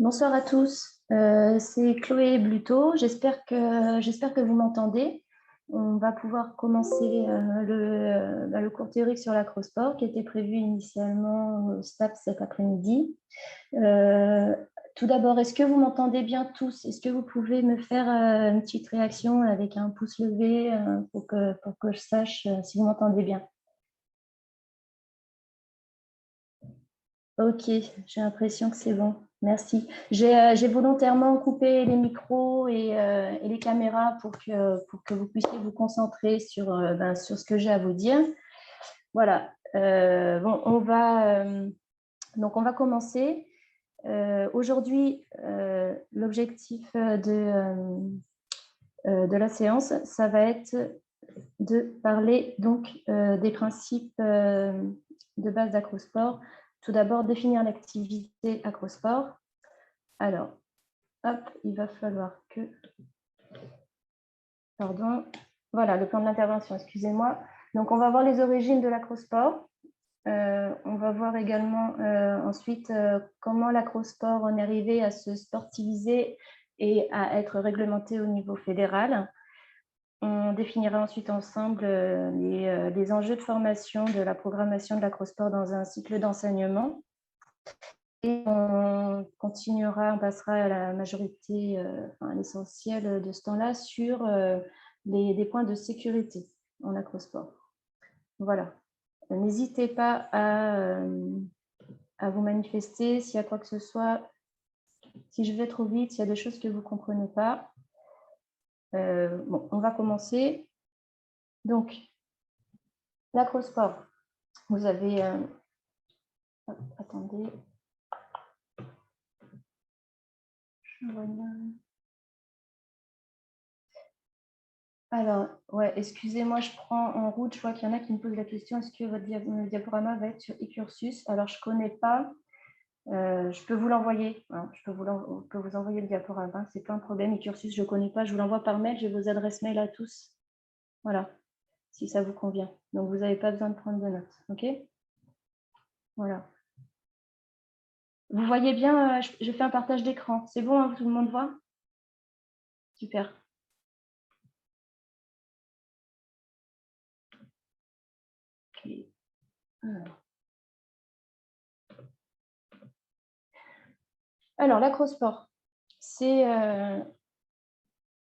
Bonsoir à tous, c'est Chloé Bluto. J'espère que vous m'entendez. On va pouvoir commencer le cours théorique sur l'acrosport qui était prévu initialement au STAPS cet après-midi. Tout d'abord, est-ce que vous m'entendez bien tous? Est-ce que vous pouvez me faire une petite réaction avec un pouce levé pour que je sache si vous m'entendez bien? Ok, j'ai l'impression que c'est bon. Merci. J'ai volontairement coupé les micros et les caméras pour que vous puissiez vous concentrer sur ce que j'ai à vous dire. Voilà. Bon, donc on va commencer. Aujourd'hui, l'objectif de la séance, ça va être de parler donc des principes de base d'Acrosport. Tout d'abord, définir l'activité Acrosport. Alors, hop, il va falloir que... Pardon. Voilà, le plan de l'intervention, excusez-moi. Donc, on va voir les origines de l'acrosport. On va voir également ensuite comment l'acrosport en est arrivé à se sportiviser et à être réglementé au niveau fédéral. On définira ensuite ensemble les enjeux de formation de la programmation de l'acrosport dans un cycle d'enseignement. Et on continuera, on passera à la majorité, à l'essentiel de ce temps-là sur des points de sécurité en acrosport. Voilà. N'hésitez pas à vous manifester s'il y a quoi que ce soit, si je vais trop vite, s'il y a des choses que vous ne comprenez pas. Bon, on va commencer. Donc, l'acrosport, vous avez... attendez. Alors, ouais, excusez-moi, je prends en route. Je vois qu'il y en a qui me posent la question, est-ce que votre diaporama va être sur eCursus? Alors, je ne connais pas. Je peux vous l'envoyer. Hein, je peux vous envoyer le diaporama. Ce n'est pas un problème. eCursus, je ne connais pas. Je vous l'envoie par mail. J'ai vos adresses mail à tous. Voilà, si ça vous convient. Donc, vous n'avez pas besoin de prendre de notes. OK? Voilà. Vous voyez bien, je fais un partage d'écran. C'est bon, hein, tout le monde voit? Super. Okay. Alors, l'acrosport, c'est...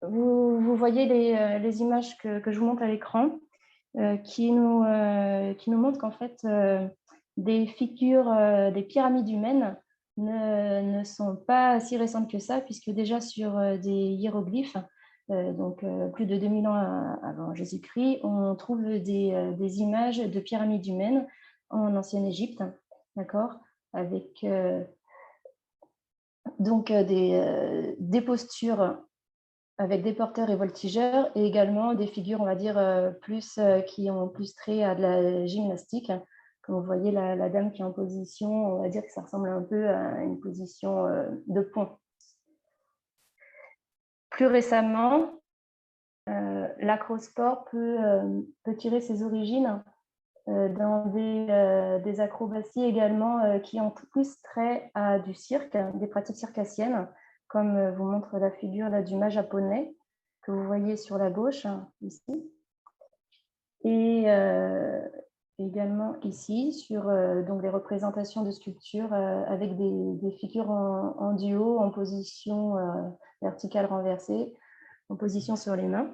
vous voyez les images que je vous montre à l'écran qui nous montrent qu'en fait, des figures, des pyramides humaines ne sont pas si récentes que ça, puisque déjà sur des hiéroglyphes, donc plus de 2000 ans avant Jésus-Christ, on trouve des images de pyramides humaines en ancienne Égypte, d'accord, avec donc des postures avec des porteurs et voltigeurs, et également des figures, on va dire, qui ont plus trait à de la gymnastique. Comme vous voyez, la dame qui est en position, on va dire que ça ressemble un peu à une position de pont. Plus récemment, l'acrosport peut tirer ses origines dans des acrobaties également qui ont plus trait à du cirque, des pratiques circassiennes, comme vous montre la figure là, du mât japonais que vous voyez sur la gauche, ici. Et également ici, sur donc les représentations de sculptures avec des figures en duo, en position verticale renversée, en position sur les mains.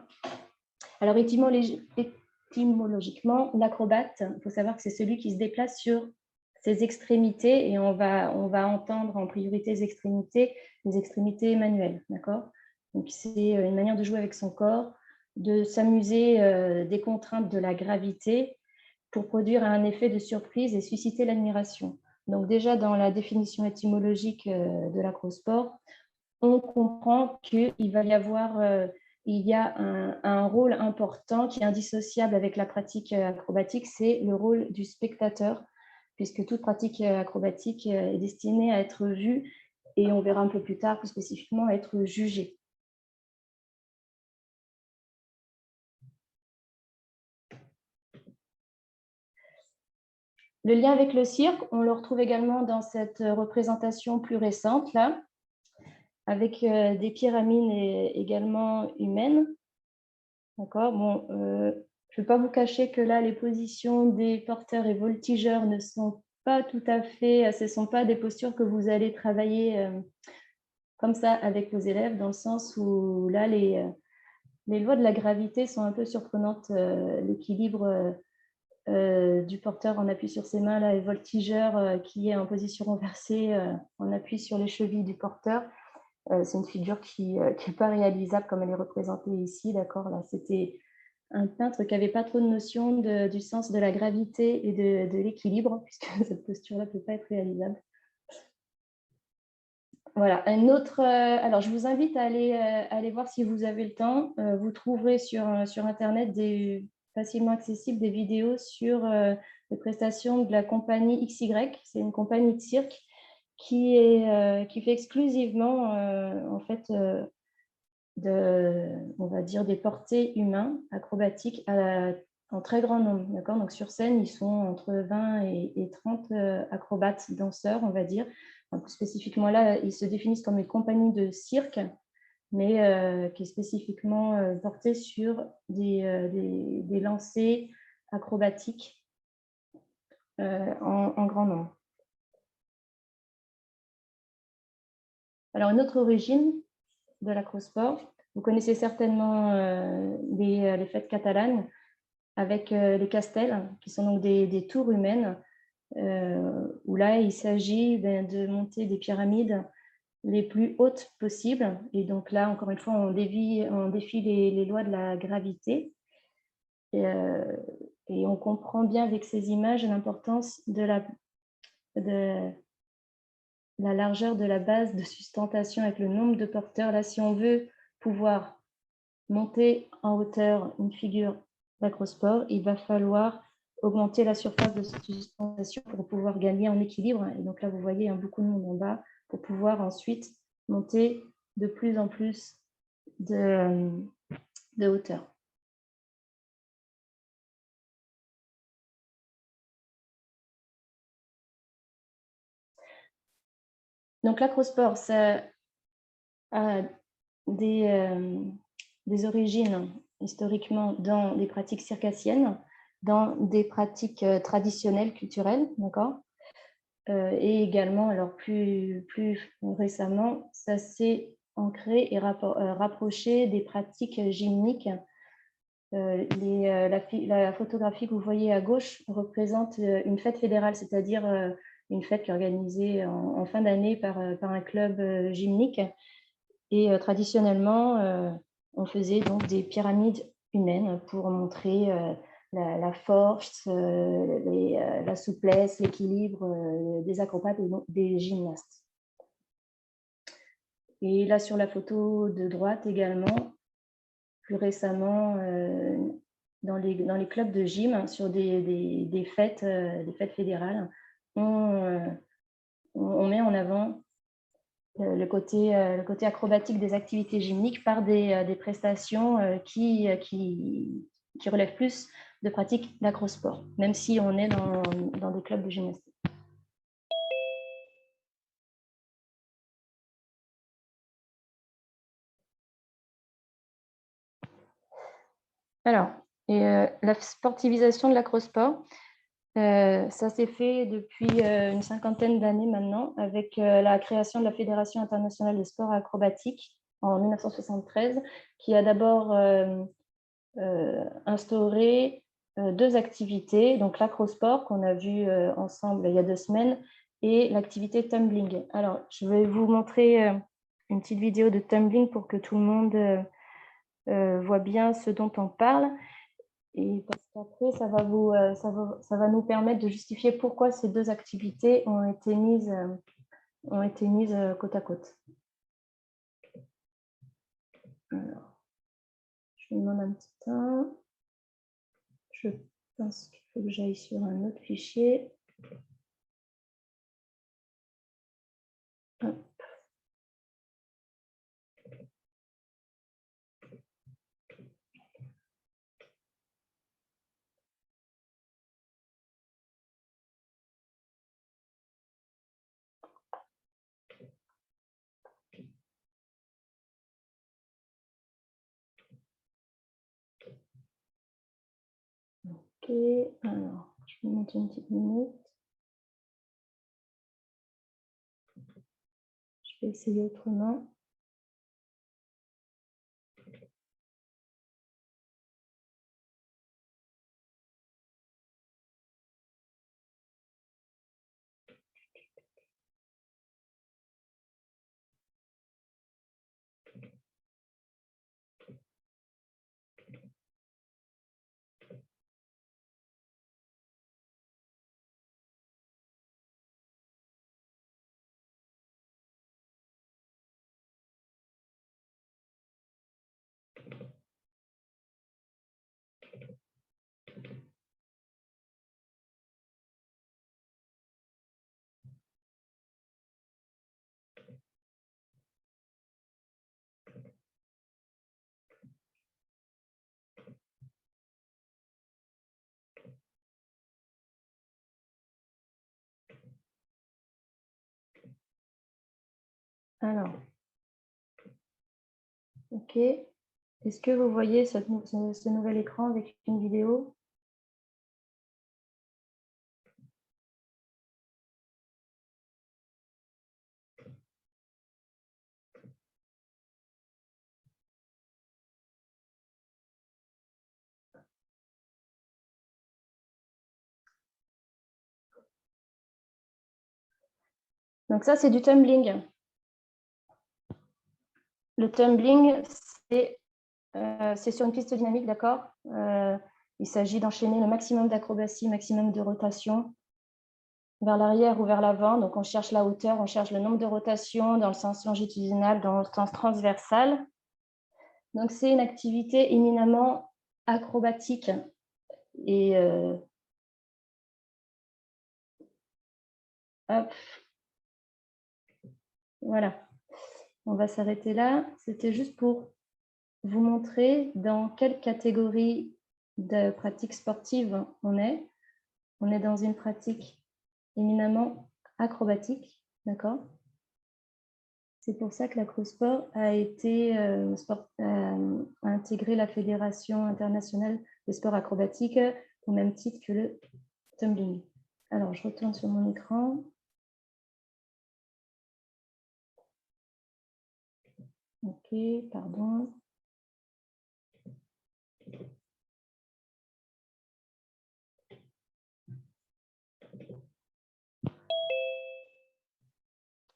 Alors, étymologiquement, l'acrobate, il faut savoir que c'est celui qui se déplace sur ses extrémités, et on va entendre en priorité les extrémités manuelles, d'accord? Donc, c'est une manière de jouer avec son corps, de s'amuser des contraintes de la gravité pour produire un effet de surprise et susciter l'admiration. Donc déjà, dans la définition étymologique de l'acrosport, on comprend qu'il va y avoir il y a un rôle important qui est indissociable avec la pratique acrobatique, c'est le rôle du spectateur, puisque toute pratique acrobatique est destinée à être vue, et on verra un peu plus tard, plus spécifiquement, à être jugée. Le lien avec le cirque, on le retrouve également dans cette représentation plus récente, là. avec des pyramides également humaines. D'accord. Bon, je ne vais pas vous cacher que là, les positions des porteurs et voltigeurs ne sont pas tout à fait, ce ne sont pas des postures que vous allez travailler comme ça avec vos élèves, dans le sens où là, les lois de la gravité sont un peu surprenantes. L'équilibre du porteur en appui sur ses mains là, et voltigeur qui est en position renversée en appui sur les chevilles du porteur. C'est une figure qui n'est pas réalisable comme elle est représentée ici. D'accord, là, c'était un peintre qui n'avait pas trop de notion du sens de la gravité et de l'équilibre, puisque cette posture-là ne peut pas être réalisable. Voilà, un autre. Alors, je vous invite à aller voir si vous avez le temps. Vous trouverez sur Internet facilement accessibles des vidéos sur les prestations de la compagnie XY. C'est une compagnie de cirque qui fait exclusivement en fait on va dire des portés humains acrobatiques en très grand nombre. D'accord. Donc sur scène, ils sont entre 20 et 30 acrobates, danseurs, on va dire. Donc, spécifiquement là, ils se définissent comme une compagnie de cirque, mais qui est spécifiquement portée sur des lancers acrobatiques en grand nombre. Alors, une autre origine de l'acrosport, vous connaissez certainement les fêtes catalanes avec les castels, qui sont donc des tours humaines, où là, il s'agit de monter des pyramides les plus hautes possibles. Et donc là, encore une fois, on défie les lois de la gravité. Et on comprend bien avec ces images l'importance de la largeur de la base de sustentation avec le nombre de porteurs. Là, si on veut pouvoir monter en hauteur une figure d'acrosport, il va falloir augmenter la surface de sustentation pour pouvoir gagner en équilibre. Et donc là, vous voyez beaucoup de monde en bas pour pouvoir ensuite monter de plus en plus de hauteur. Donc l'acrosport, ça a des origines historiquement dans des pratiques circassiennes, dans des pratiques traditionnelles, culturelles, d'accord. Et également, alors plus récemment, ça s'est ancré et rapproché des pratiques gymniques. La photographie que vous voyez à gauche représente une fête fédérale, c'est-à-dire une fête qui est organisée en fin d'année par un club gymnique. Et traditionnellement, on faisait donc des pyramides humaines pour montrer la force, la souplesse, l'équilibre des acrobates et des gymnastes. Et là, sur la photo de droite également, plus récemment, dans les clubs de gym, sur des fêtes fédérales, on met en avant le côté acrobatique des activités gymniques par des prestations qui relèvent plus de pratiques d'acrosport, même si on est dans des clubs de gymnastique. Alors, la sportivisation de l'acrosport, ça s'est fait depuis une cinquantaine d'années maintenant, avec la création de la Fédération internationale des sports acrobatiques en 1973, qui a d'abord instauré deux activités, donc l'acrosport qu'on a vu ensemble il y a 2 semaines et l'activité tumbling. Alors, je vais vous montrer une petite vidéo de tumbling pour que tout le monde voit bien ce dont on parle. Et parce qu'après, ça va nous permettre de justifier pourquoi ces deux activités ont été mises côte à côte. Alors, je me demande un petit temps. Je pense qu'il faut que j'aille sur un autre fichier. Hop. Ok, alors, je vais monter une petite minute. Je vais essayer autrement. Alors, ok. Est-ce que vous voyez ce nouvel écran avec une vidéo? Donc ça, c'est du tumbling. Le tumbling, c'est sur une piste dynamique, d'accord? Il s'agit d'enchaîner le maximum d'acrobatie, maximum de rotation vers l'arrière ou vers l'avant. Donc, on cherche la hauteur, on cherche le nombre de rotations dans le sens longitudinal, dans le sens transversal. Donc, c'est une activité éminemment acrobatique. Et hop, voilà. On va s'arrêter là. C'était juste pour vous montrer dans quelle catégorie de pratique sportive on est. On est dans une pratique éminemment acrobatique, d'accord? C'est pour ça que l'acrosport a intégré la Fédération internationale des sports acrobatiques au même titre que le tumbling. Alors, je retourne sur mon écran. Ok, pardon.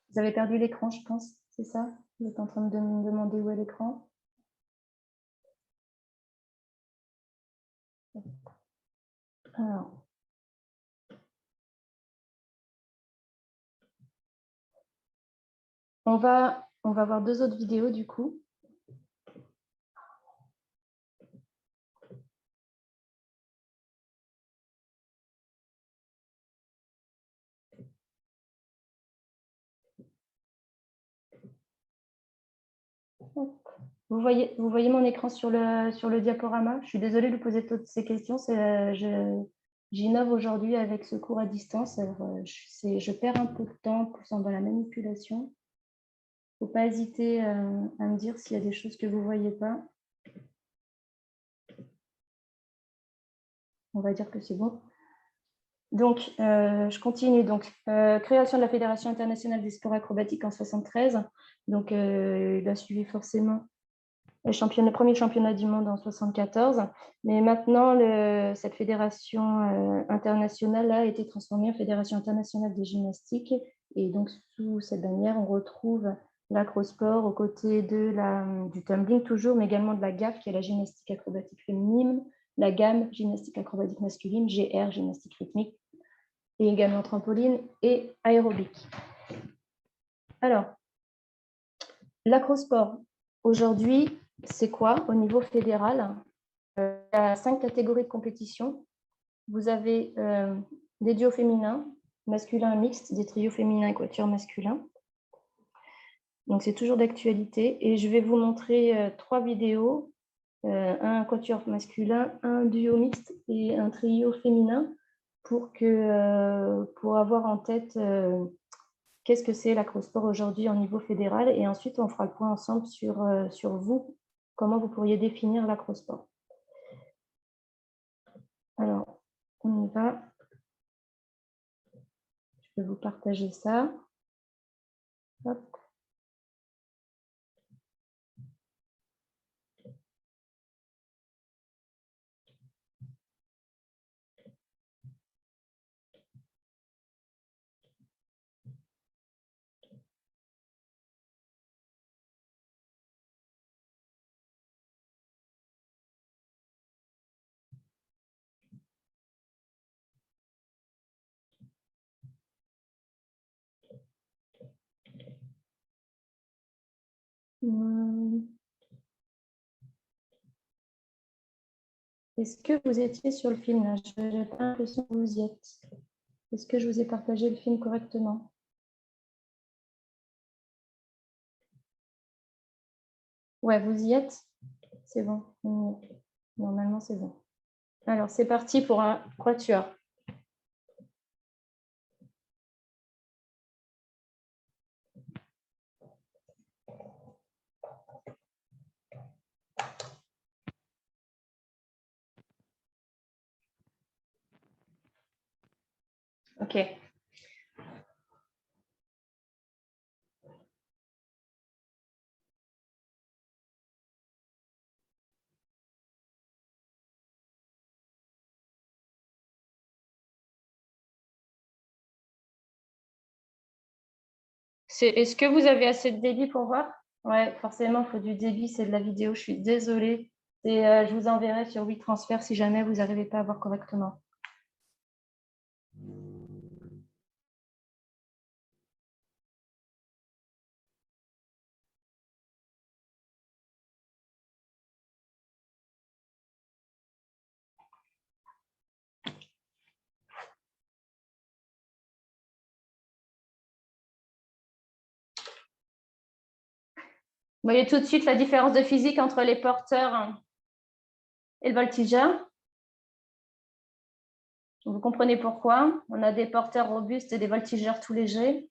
Vous avez perdu l'écran, je pense, c'est ça? Vous êtes en train de me demander où est l'écran? Alors, on va voir deux autres vidéos du coup. Vous voyez mon écran sur le diaporama? Je suis désolée de vous poser toutes ces questions. J'innove aujourd'hui avec ce cours à distance. Alors, je perds un peu de temps dans la manipulation. Il ne faut pas hésiter à me dire s'il y a des choses que vous ne voyez pas. On va dire que c'est bon. Donc, je continue. Donc, création de la Fédération internationale des sports acrobatiques en 1973. Donc, il a suivi forcément le premier championnat du monde en 1974. Mais maintenant, cette fédération internationale a été transformée en Fédération internationale des gymnastiques. Et donc, sous cette bannière, on retrouve l'acrosport aux côtés du tumbling toujours, mais également de la GAF, qui est la gymnastique acrobatique féminine, la GAM, gymnastique acrobatique masculine, GR, gymnastique rythmique, et également trampoline et aérobic. Alors, l'acrosport, aujourd'hui, c'est quoi au niveau fédéral? Il y a 5 catégories de compétition. Vous avez des duos féminins, masculins mixtes, des trios féminins et quatuors masculins. Donc, c'est toujours d'actualité. Et je vais vous montrer 3 vidéos, un quatuor masculin, un duo mixte et un trio féminin pour avoir en tête qu'est-ce que c'est l'acrosport aujourd'hui au niveau fédéral. Et ensuite, on fera le point ensemble sur vous, comment vous pourriez définir l'acrosport. Alors, On y va. Je vais vous partager ça. Hop. Est-ce que vous étiez sur le film là? Je n'ai pas l'impression que vous y êtes. Est-ce que je vous ai partagé le film correctement? Ouais, vous y êtes? C'est bon. Normalement, c'est bon. Alors, c'est parti pour un quatuor. Ok. Est-ce que vous avez assez de débit pour voir? Ouais, forcément, il faut du débit, c'est de la vidéo. Je suis désolée. Je vous enverrai sur WeTransfer si jamais vous n'arrivez pas à voir correctement. Vous voyez tout de suite la différence de physique entre les porteurs et le voltigeur. Vous comprenez pourquoi. On a des porteurs robustes et des voltigeurs tout légers.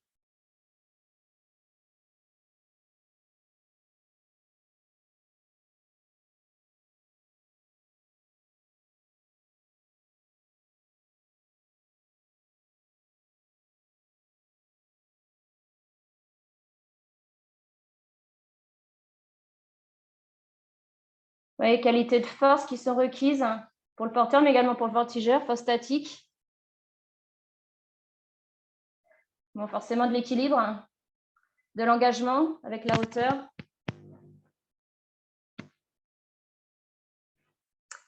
Vous voyez, qualité de force qui sont requises pour le porteur, mais également pour le voltigeur, force statique. Bon, forcément de l'équilibre, de l'engagement avec la hauteur.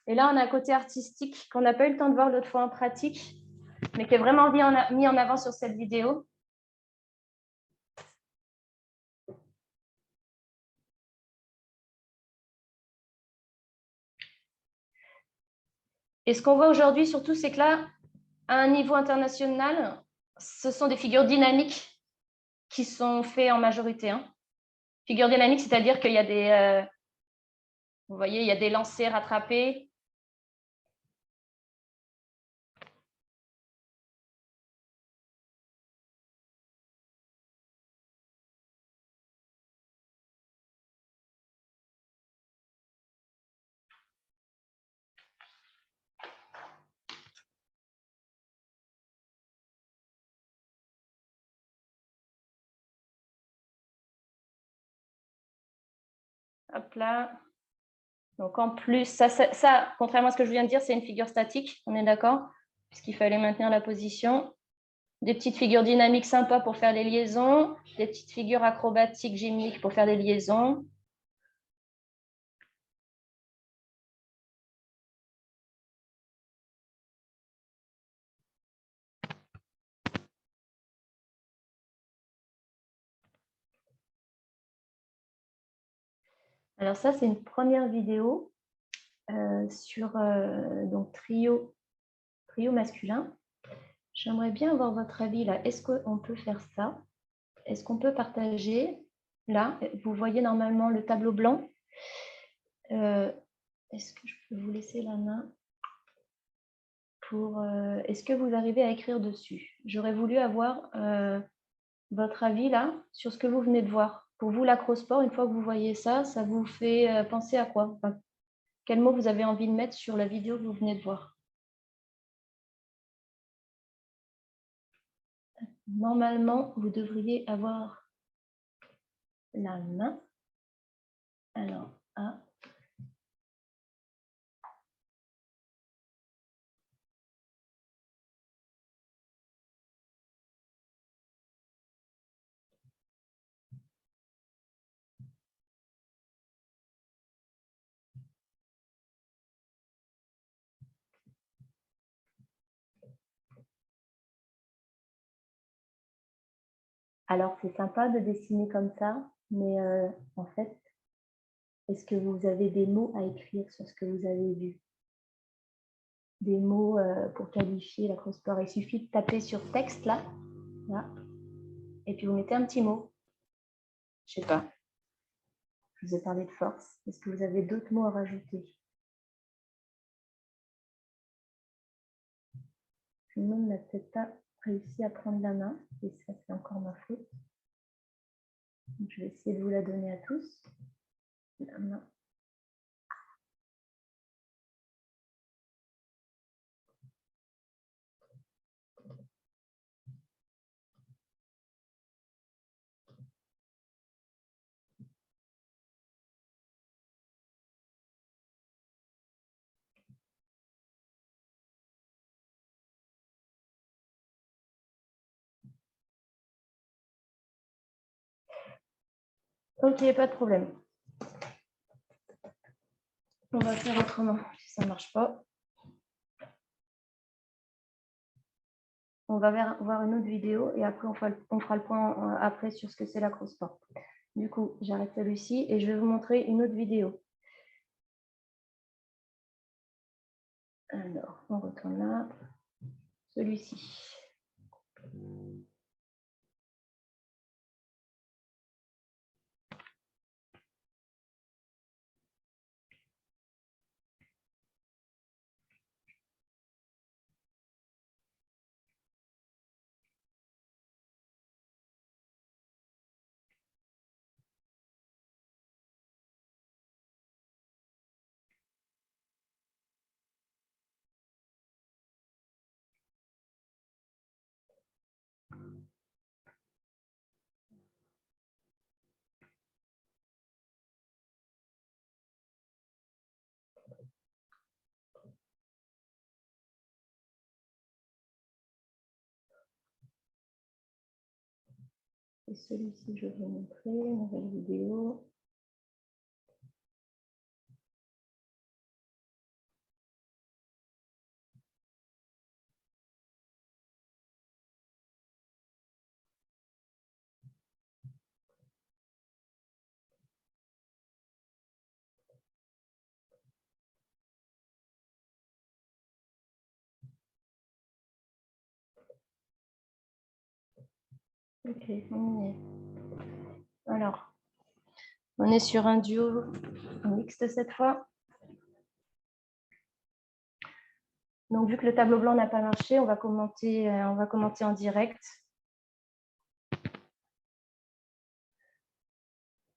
Et là, on a un côté artistique qu'on n'a pas eu le temps de voir l'autre fois en pratique, mais qui est vraiment mis en avant sur cette vidéo. Et ce qu'on voit aujourd'hui, surtout, c'est que là, à un niveau international, ce sont des figures dynamiques qui sont faites en majorité. Figures dynamiques, c'est-à-dire qu'il y a des... vous voyez, il y a des lancers rattrapés. Hop là. Donc, en plus, ça, contrairement à ce que je viens de dire, c'est une figure statique, on est d'accord? Puisqu'il fallait maintenir la position. Des petites figures dynamiques sympas pour faire les liaisons. Des petites figures acrobatiques, gymniques pour faire les liaisons. Alors ça, c'est une première vidéo sur donc trio masculin. J'aimerais bien avoir votre avis là. Est-ce qu'on peut faire ça? Est-ce qu'on peut partager? Là, vous voyez normalement le tableau blanc. Est-ce que je peux vous laisser la main pour... est-ce que vous arrivez à écrire dessus? J'aurais voulu avoir votre avis là sur ce que vous venez de voir. Pour vous, l'acrosport, une fois que vous voyez ça, ça vous fait penser à quoi? Enfin, quel mot vous avez envie de mettre sur la vidéo que vous venez de voir? Normalement, vous devriez avoir la main. Alors, A. Alors, c'est sympa de dessiner comme ça, mais en fait, est-ce que vous avez des mots à écrire sur ce que vous avez vu? Des mots pour qualifier l'acrosport. Il suffit de taper sur texte, là, et puis vous mettez un petit mot. Je ne sais pas. Je vous ai parlé de force. Est-ce que vous avez d'autres mots à rajouter? Tout le monde n'a peut-être pas réussi à prendre la main, et ça, c'est encore ma faute. Donc, je vais essayer de vous la donner à tous. La main. Ok, pas de problème. On va faire autrement si ça ne marche pas. On va voir une autre vidéo et après on fera le point après sur ce que c'est l'acrosport. Du coup, j'arrête celui-ci et je vais vous montrer une autre vidéo. Alors, on retourne là. Celui-ci. Et celui-ci, je vais vous montrer, nouvelle vidéo. Ok, on y est. Alors, on est sur un duo mixte cette fois. Donc, vu que le tableau blanc n'a pas marché, on va commenter en direct.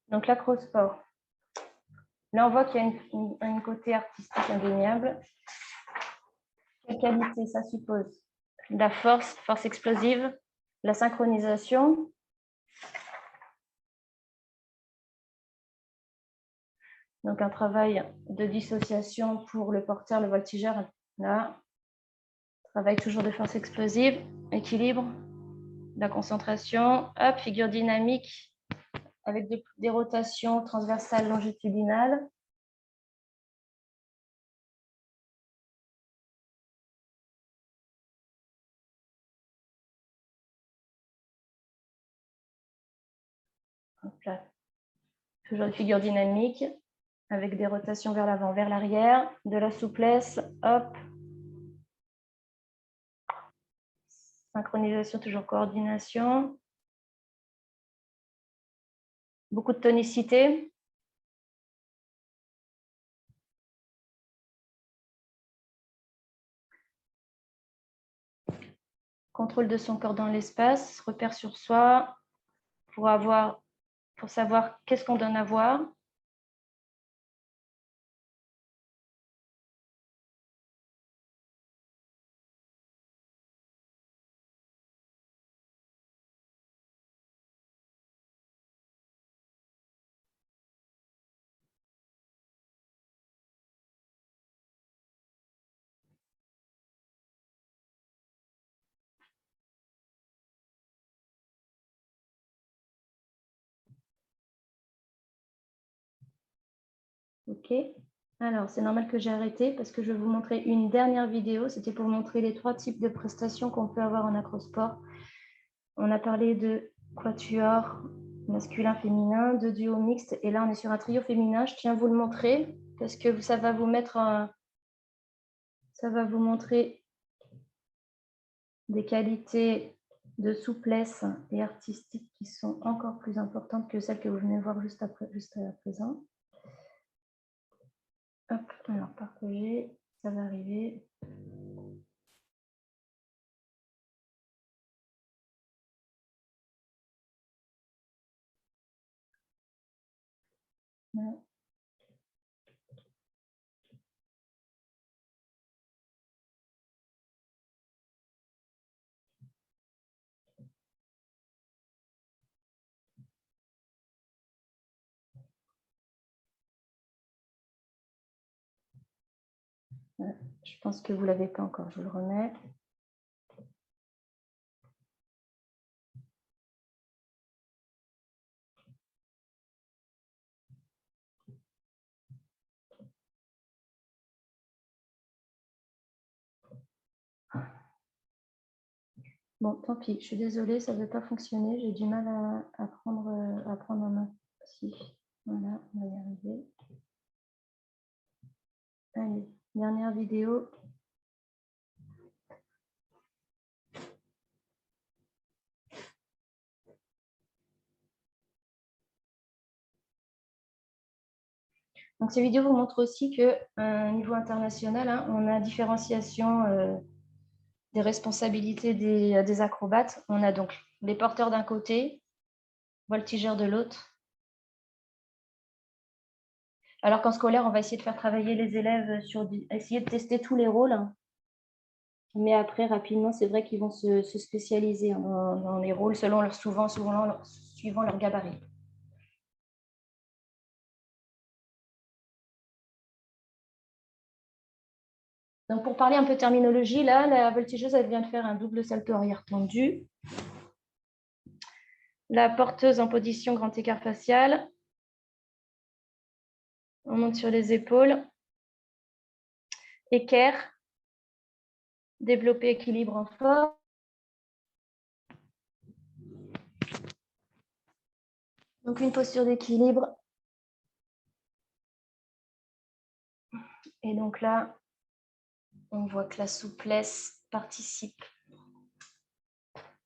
Donc, l'acrosport. Là, on voit qu'il y a un côté artistique indéniable. Quelle qualité ça suppose? La force explosive, la synchronisation. Donc, un travail de dissociation pour le porteur, le voltigeur. Là, travail toujours de force explosive, équilibre, la concentration. Hop, figure dynamique avec des rotations transversales longitudinales. Hop là. Toujours une figure dynamique avec des rotations vers l'avant, vers l'arrière, de la souplesse, hop. Synchronisation, toujours coordination. Beaucoup de tonicité. Contrôle de son corps dans l'espace, repère sur soi pour savoir qu'est-ce qu'on donne à voir. OK. Alors, c'est normal que j'ai arrêté parce que je vais vous montrer une dernière vidéo. C'était pour montrer les 3 types de prestations qu'on peut avoir en acrosport. On a parlé de quatuor masculin, féminin, de duo mixte. Et là, on est sur un trio féminin. Je tiens à vous le montrer parce que ça va vous montrer des qualités de souplesse et artistique qui sont encore plus importantes que celles que vous venez de voir juste à présent. Hop, alors partager, ça va arriver. Voilà. Je pense que vous ne l'avez pas encore, je le remets. Bon, tant pis, je suis désolée, ça ne veut pas fonctionner. J'ai du mal à prendre en main. Si. Voilà, on va y arriver. Allez, dernière vidéo. Donc, ces vidéos vous montrent aussi qu'à niveau international, hein, on a différenciation des responsabilités des acrobates. On a donc les porteurs d'un côté, voltigeurs de l'autre. Alors qu'en scolaire, on va essayer de faire travailler les élèves sur essayer de tester tous les rôles. Mais après, rapidement, c'est vrai qu'ils vont se spécialiser dans les rôles suivant leur gabarit. Donc, pour parler un peu terminologie, là, la voltigeuse, elle vient de faire un double salto arrière tendu. La porteuse en position grand écart facial. On monte sur les épaules. Équerre. Développer équilibre en force. Donc, une posture d'équilibre. Et donc là, on voit que la souplesse participe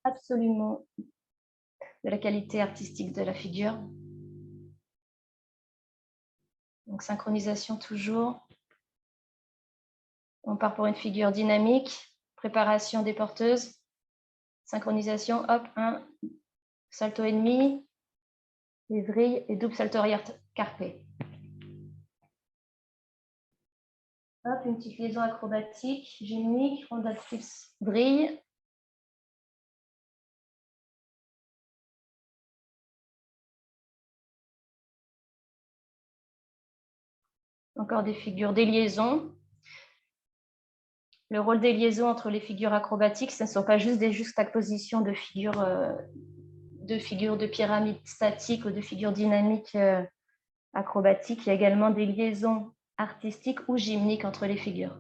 absolument de la qualité artistique de la figure. Donc, synchronisation toujours. On part pour une figure dynamique. Préparation des porteuses. Synchronisation, hop, un salto et demi, les vrilles et double salto arrière carpé. Hop, une petite liaison acrobatique, gymnique, fondatrice, vrille. Encore des figures des liaisons. Le rôle des liaisons entre les figures acrobatiques, ce ne sont pas juste des juxtapositions de figures de pyramide statique ou de figures dynamiques acrobatiques. Il y a également des liaisons artistiques ou gymniques entre les figures.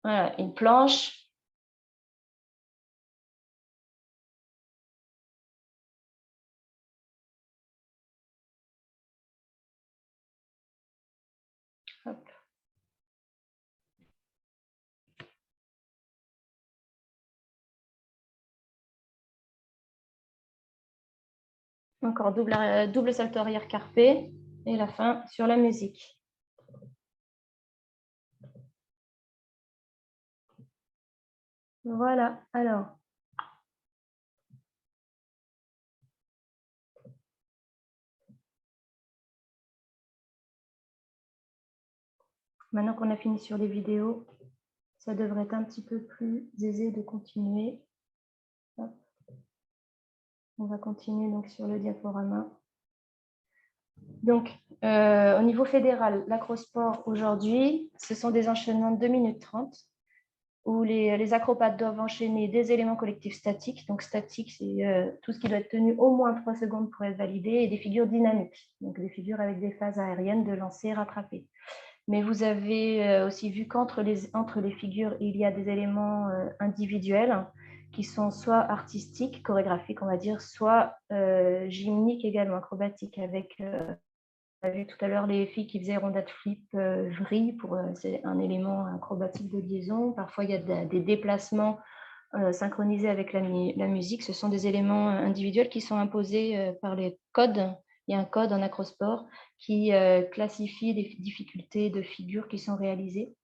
Voilà, une planche. Hop. Encore double salto arrière carpé et la fin sur la musique. Voilà, alors. Maintenant qu'on a fini sur les vidéos, ça devrait être un petit peu plus aisé de continuer. Hop. On va continuer donc sur le diaporama. Donc, au niveau fédéral, l'acrosport aujourd'hui, ce sont des enchaînements de 2 minutes 30. où les acrobates doivent enchaîner des éléments collectifs statiques. Donc, statique, c'est tout ce qui doit être tenu au moins 3 secondes pour être validé, et des figures dynamiques, donc des figures avec des phases aériennes de lancer et rattraper. Mais vous avez aussi vu qu'entre les figures, il y a des éléments individuels qui sont soit artistiques, chorégraphiques, on va dire, soit gymniques également, acrobatiques, avec, on a vu tout à l'heure les filles qui faisaient rondade flip, vrille, c'est un élément acrobatique de liaison. Parfois, il y a des déplacements synchronisés avec la musique. Ce sont des éléments individuels qui sont imposés par les codes. Il y a un code en acrosport qui classifie les difficultés de figures qui sont réalisées.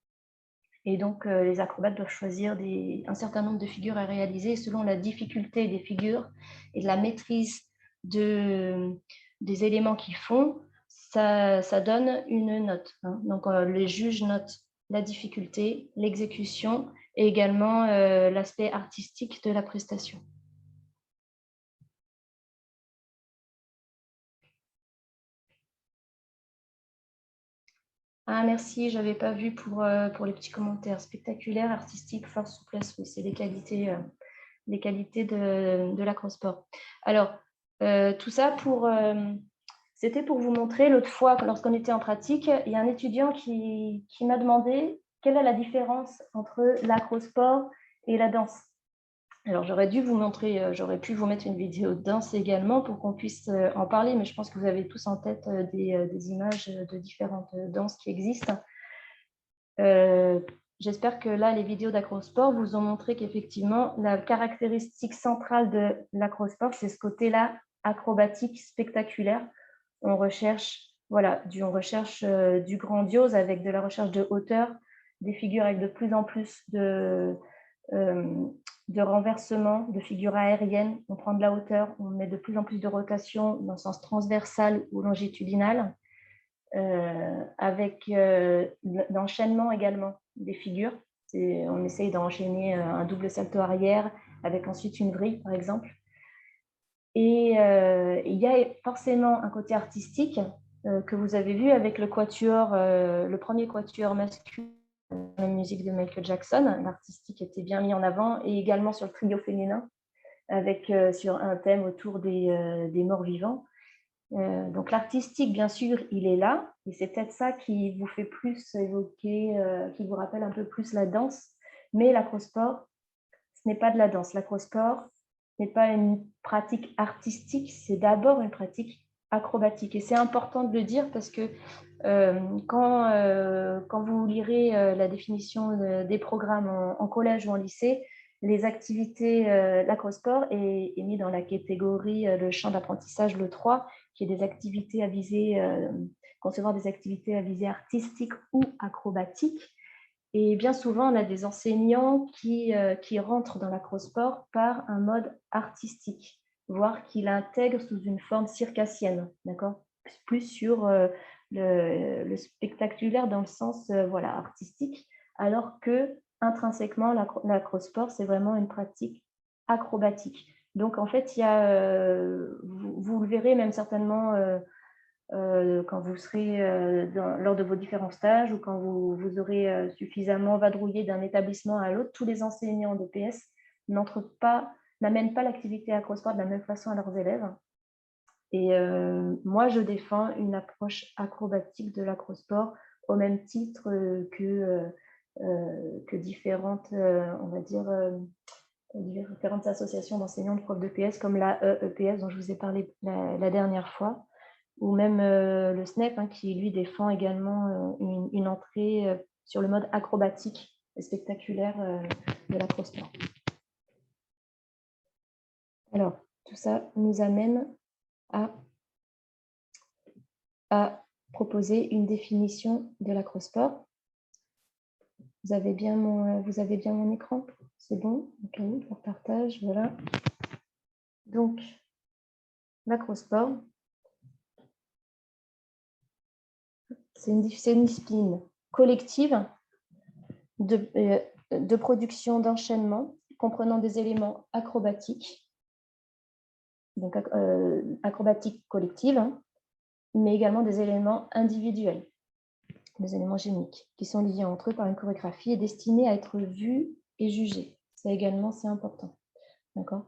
Et donc, les acrobates doivent choisir un certain nombre de figures à réaliser selon la difficulté des figures et de la maîtrise des éléments qu'ils font. Ça donne une note. Hein. Donc, les juges notent la difficulté, l'exécution et également l'aspect artistique de la prestation. Ah, merci, je n'avais pas vu pour les petits commentaires. Spectaculaire, artistique, force, souplesse, oui, c'est les qualités de l'acrosport. Alors, tout ça c'était pour vous montrer, l'autre fois, lorsqu'on était en pratique, il y a un étudiant qui m'a demandé quelle est la différence entre l'acrosport et la danse. Alors, j'aurais dû vous montrer, j'aurais pu vous mettre une vidéo de danse également pour qu'on puisse en parler, mais je pense que vous avez tous en tête des images de différentes danses qui existent. J'espère que là, les vidéos d'acrosport vous ont montré qu'effectivement, la caractéristique centrale de l'acrosport, c'est ce côté-là acrobatique, spectaculaire. On recherche, voilà, du grandiose avec de la recherche de hauteur, des figures avec de plus en plus de renversement, de figures aériennes. On prend de la hauteur, on met de plus en plus de rotation dans le sens transversal ou longitudinal. Avec l'enchaînement également des figures. On essaye d'enchaîner un double salto arrière avec ensuite une vrille, par exemple. Et il y a forcément un côté artistique que vous avez vu avec le quatuor, le premier quatuor masculin, la musique de Michael Jackson. L'artistique était bien mis en avant, et également sur le trio féminin, avec sur un thème autour des morts vivants. Donc l'artistique, bien sûr, il est là, et c'est peut-être ça qui vous fait plus évoquer, qui vous rappelle un peu plus la danse. Mais l'acrosport, ce n'est pas de la danse. L'acrosport n'est pas une pratique artistique, c'est d'abord une pratique acrobatique. Et c'est important de le dire parce que quand vous lirez la définition des programmes en collège ou en lycée, les activités, l'acrosport est mis dans la catégorie le champ d'apprentissage, le 3, qui est des activités à viser, concevoir des activités à visée artistique ou acrobatique. Et bien souvent, on a des enseignants qui rentrent dans l'acrosport par un mode artistique, voire qui l'intègrent sous une forme circassienne, d'accord ? Plus sur le spectaculaire dans le sens voilà, artistique, alors que intrinsèquement, l'acrosport, c'est vraiment une pratique acrobatique. Donc, en fait, il y a, vous le verrez même certainement quand vous serez lors de vos différents stages, ou quand vous aurez suffisamment vadrouillé d'un établissement à l'autre, tous les enseignants de PS n'amènent pas l'activité acrosport de la même façon à leurs élèves. Et moi, je défends une approche acrobatique de l'acrosport au même titre que différentes, on va dire, différentes associations d'enseignants de profs de PS, comme la EPS dont je vous ai parlé la dernière fois, ou même le SNEP, hein, qui lui défend également une entrée sur le mode acrobatique et spectaculaire de l'acrosport. Alors, tout ça nous amène à proposer une définition de l'acrosport. Vous avez bien mon écran? C'est bon? Ok, je vous partage, voilà. Donc, l'acrosport, c'est une discipline collective de production d'enchaînement comprenant des éléments acrobatiques, donc acrobatiques collectives, hein, mais également des éléments individuels, des éléments gymniques, qui sont liés entre eux par une chorégraphie et destinés à être vus et jugé. Ça également, c'est important. D'accord.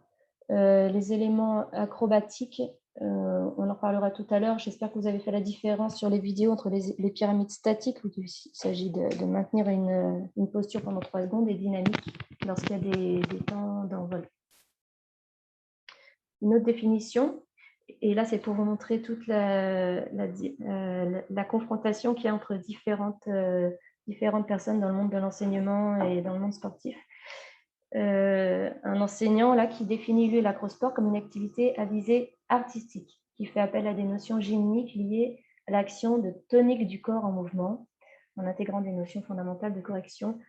Les éléments acrobatiques, on en reparlera tout à l'heure. J'espère que vous avez fait la différence sur les vidéos entre les pyramides statiques, où il s'agit de maintenir une posture pendant 3 secondes, et dynamique lorsqu'il y a des temps d'envol. Une autre définition, et là c'est pour vous montrer toute la confrontation qu'il y a entre différentes personnes dans le monde de l'enseignement et dans le monde sportif. Un enseignant là qui définit lui l'acrosport comme une activité à visée artistique, qui fait appel à des notions gymniques liées à l'action de tonique du corps en mouvement, en intégrant des notions fondamentales de correction,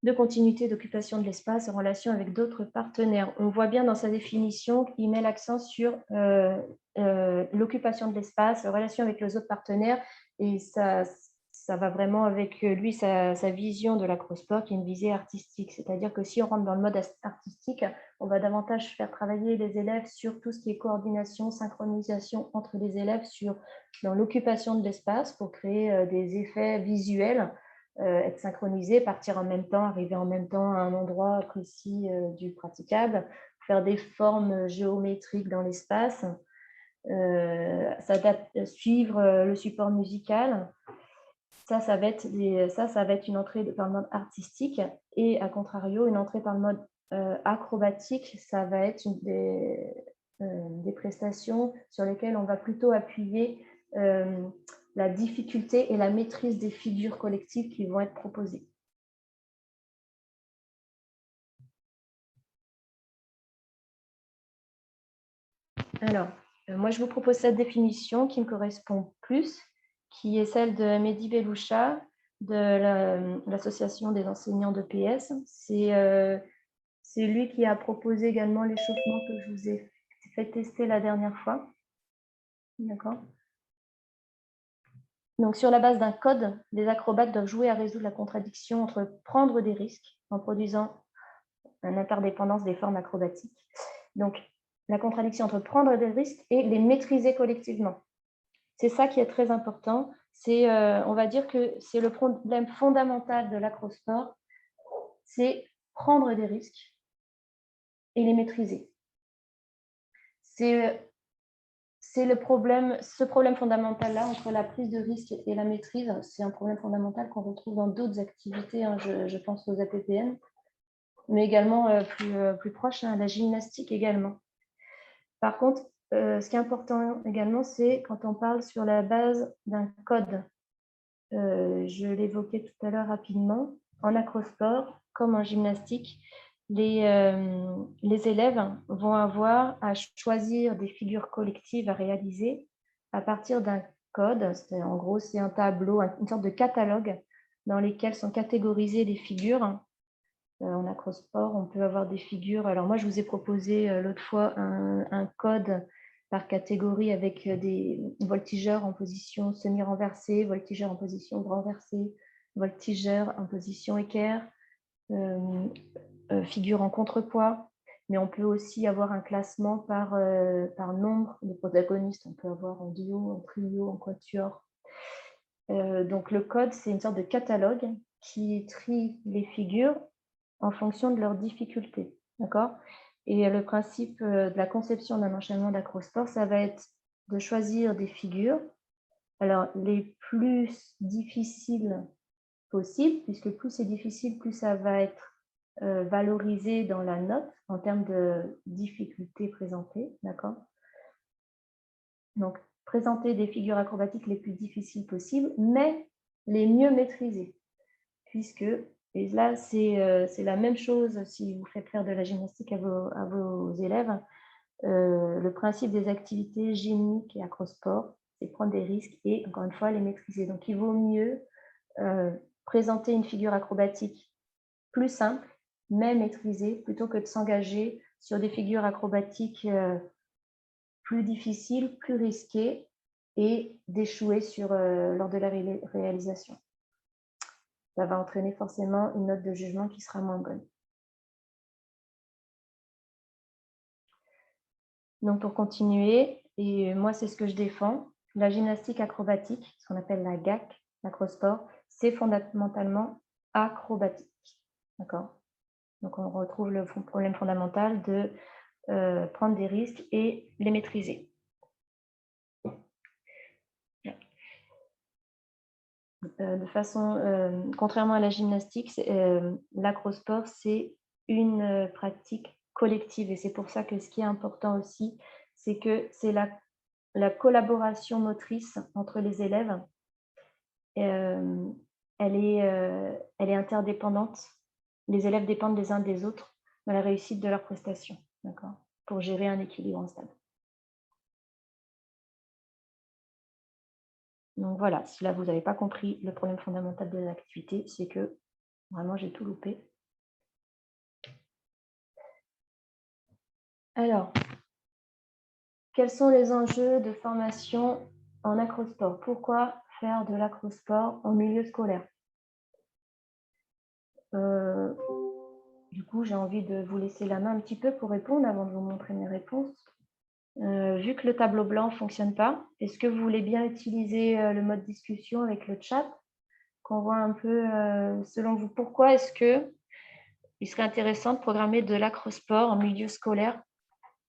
de continuité, d'occupation de l'espace en relation avec d'autres partenaires. On voit bien dans sa définition qu'il met l'accent sur l'occupation de l'espace, la relation avec les autres partenaires, et ça va vraiment avec lui, sa vision de l'acrosport, qui est une visée artistique. C'est-à-dire que si on rentre dans le mode artistique, on va davantage faire travailler les élèves sur tout ce qui est coordination, synchronisation entre les élèves, dans l'occupation de l'espace pour créer des effets visuels, être synchronisé, partir en même temps, arriver en même temps à un endroit précis du praticable, faire des formes géométriques dans l'espace, suivre le support musical. Ça va être une entrée par le mode artistique, et à contrario, une entrée par le mode acrobatique, ça va être des prestations sur lesquelles on va plutôt appuyer la difficulté et la maîtrise des figures collectives qui vont être proposées. Alors, moi, je vous propose cette définition qui me correspond plus, qui est celle de Mehdi Beloucha, de l'association des enseignants de PS. C'est lui qui a proposé également l'échauffement que je vous ai fait tester la dernière fois. D'accord. Donc, sur la base d'un code, les acrobates doivent jouer à résoudre la contradiction entre prendre des risques en produisant une interdépendance des formes acrobatiques. Donc, la contradiction entre prendre des risques et les maîtriser collectivement. C'est ça qui est très important. On va dire que c'est le problème fondamental de l'acrosport, c'est prendre des risques et les maîtriser. C'est ce problème fondamental-là, entre la prise de risque et la maîtrise, c'est un problème fondamental qu'on retrouve dans d'autres activités, hein, je pense aux APPN, mais également plus proche, hein, la gymnastique également. Par contre, ce qui est important également, c'est quand on parle sur la base d'un code. Je l'évoquais tout à l'heure rapidement, en acrosport, comme en gymnastique, les élèves vont avoir à choisir des figures collectives à réaliser à partir d'un code. En gros, c'est un tableau, une sorte de catalogue dans lesquels sont catégorisées les figures. En acrosport, on peut avoir des figures. Alors moi, je vous ai proposé l'autre fois un code par catégorie avec des voltigeurs en position semi-renversée, voltigeurs en position renversée, voltigeurs en position équerre, figure en contrepoids. Mais on peut aussi avoir un classement par nombre de protagonistes. On peut avoir en duo, en trio, en quatuor. Donc le code, c'est une sorte de catalogue qui trie les figures en fonction de leur difficulté. D'accord ? Et le principe de la conception d'un enchaînement d'acrosport, ça va être de choisir des figures, alors les plus difficiles possibles, puisque plus c'est difficile, plus ça va être valorisé dans la note en termes de difficulté présentée. D'accord ? Donc, présenter des figures acrobatiques les plus difficiles possibles, mais les mieux maîtrisées, puisque, et là c'est la même chose si vous faites faire de la gymnastique à vos élèves, le principe des activités gymniques et acrosport, c'est prendre des risques et, encore une fois, les maîtriser. Donc, il vaut mieux présenter une figure acrobatique plus simple, mais maîtrisée, plutôt que de s'engager sur des figures acrobatiques plus difficiles, plus risquées, et d'échouer lors de la réalisation. Ça va entraîner forcément une note de jugement qui sera moins bonne. Donc, pour continuer, et moi, c'est ce que je défends, la gymnastique acrobatique, ce qu'on appelle la GAC, l'acrosport, c'est fondamentalement acrobatique. D'accord ? Donc, on retrouve le problème fondamental de prendre des risques et les maîtriser. De façon, contrairement à la gymnastique, l'acrosport, c'est une pratique collective et c'est pour ça que ce qui est important aussi, c'est que c'est la collaboration motrice entre les élèves. Elle est interdépendante. Les élèves dépendent les uns des autres dans la réussite de leurs prestations, d'accord, pour gérer un équilibre stable. Donc voilà, si là vous n'avez pas compris le problème fondamental de l'activité, c'est que vraiment j'ai tout loupé. Alors, quels sont les enjeux de formation en acrosport? Pourquoi faire de l'acrosport en milieu scolaire? Du coup, j'ai envie de vous laisser la main un petit peu pour répondre avant de vous montrer mes réponses. Vu que le tableau blanc ne fonctionne pas, est-ce que vous voulez bien utiliser le mode discussion avec le chat? Qu'on voit un peu, selon vous, pourquoi est-ce qu'il serait intéressant de programmer de l'acrosport en milieu scolaire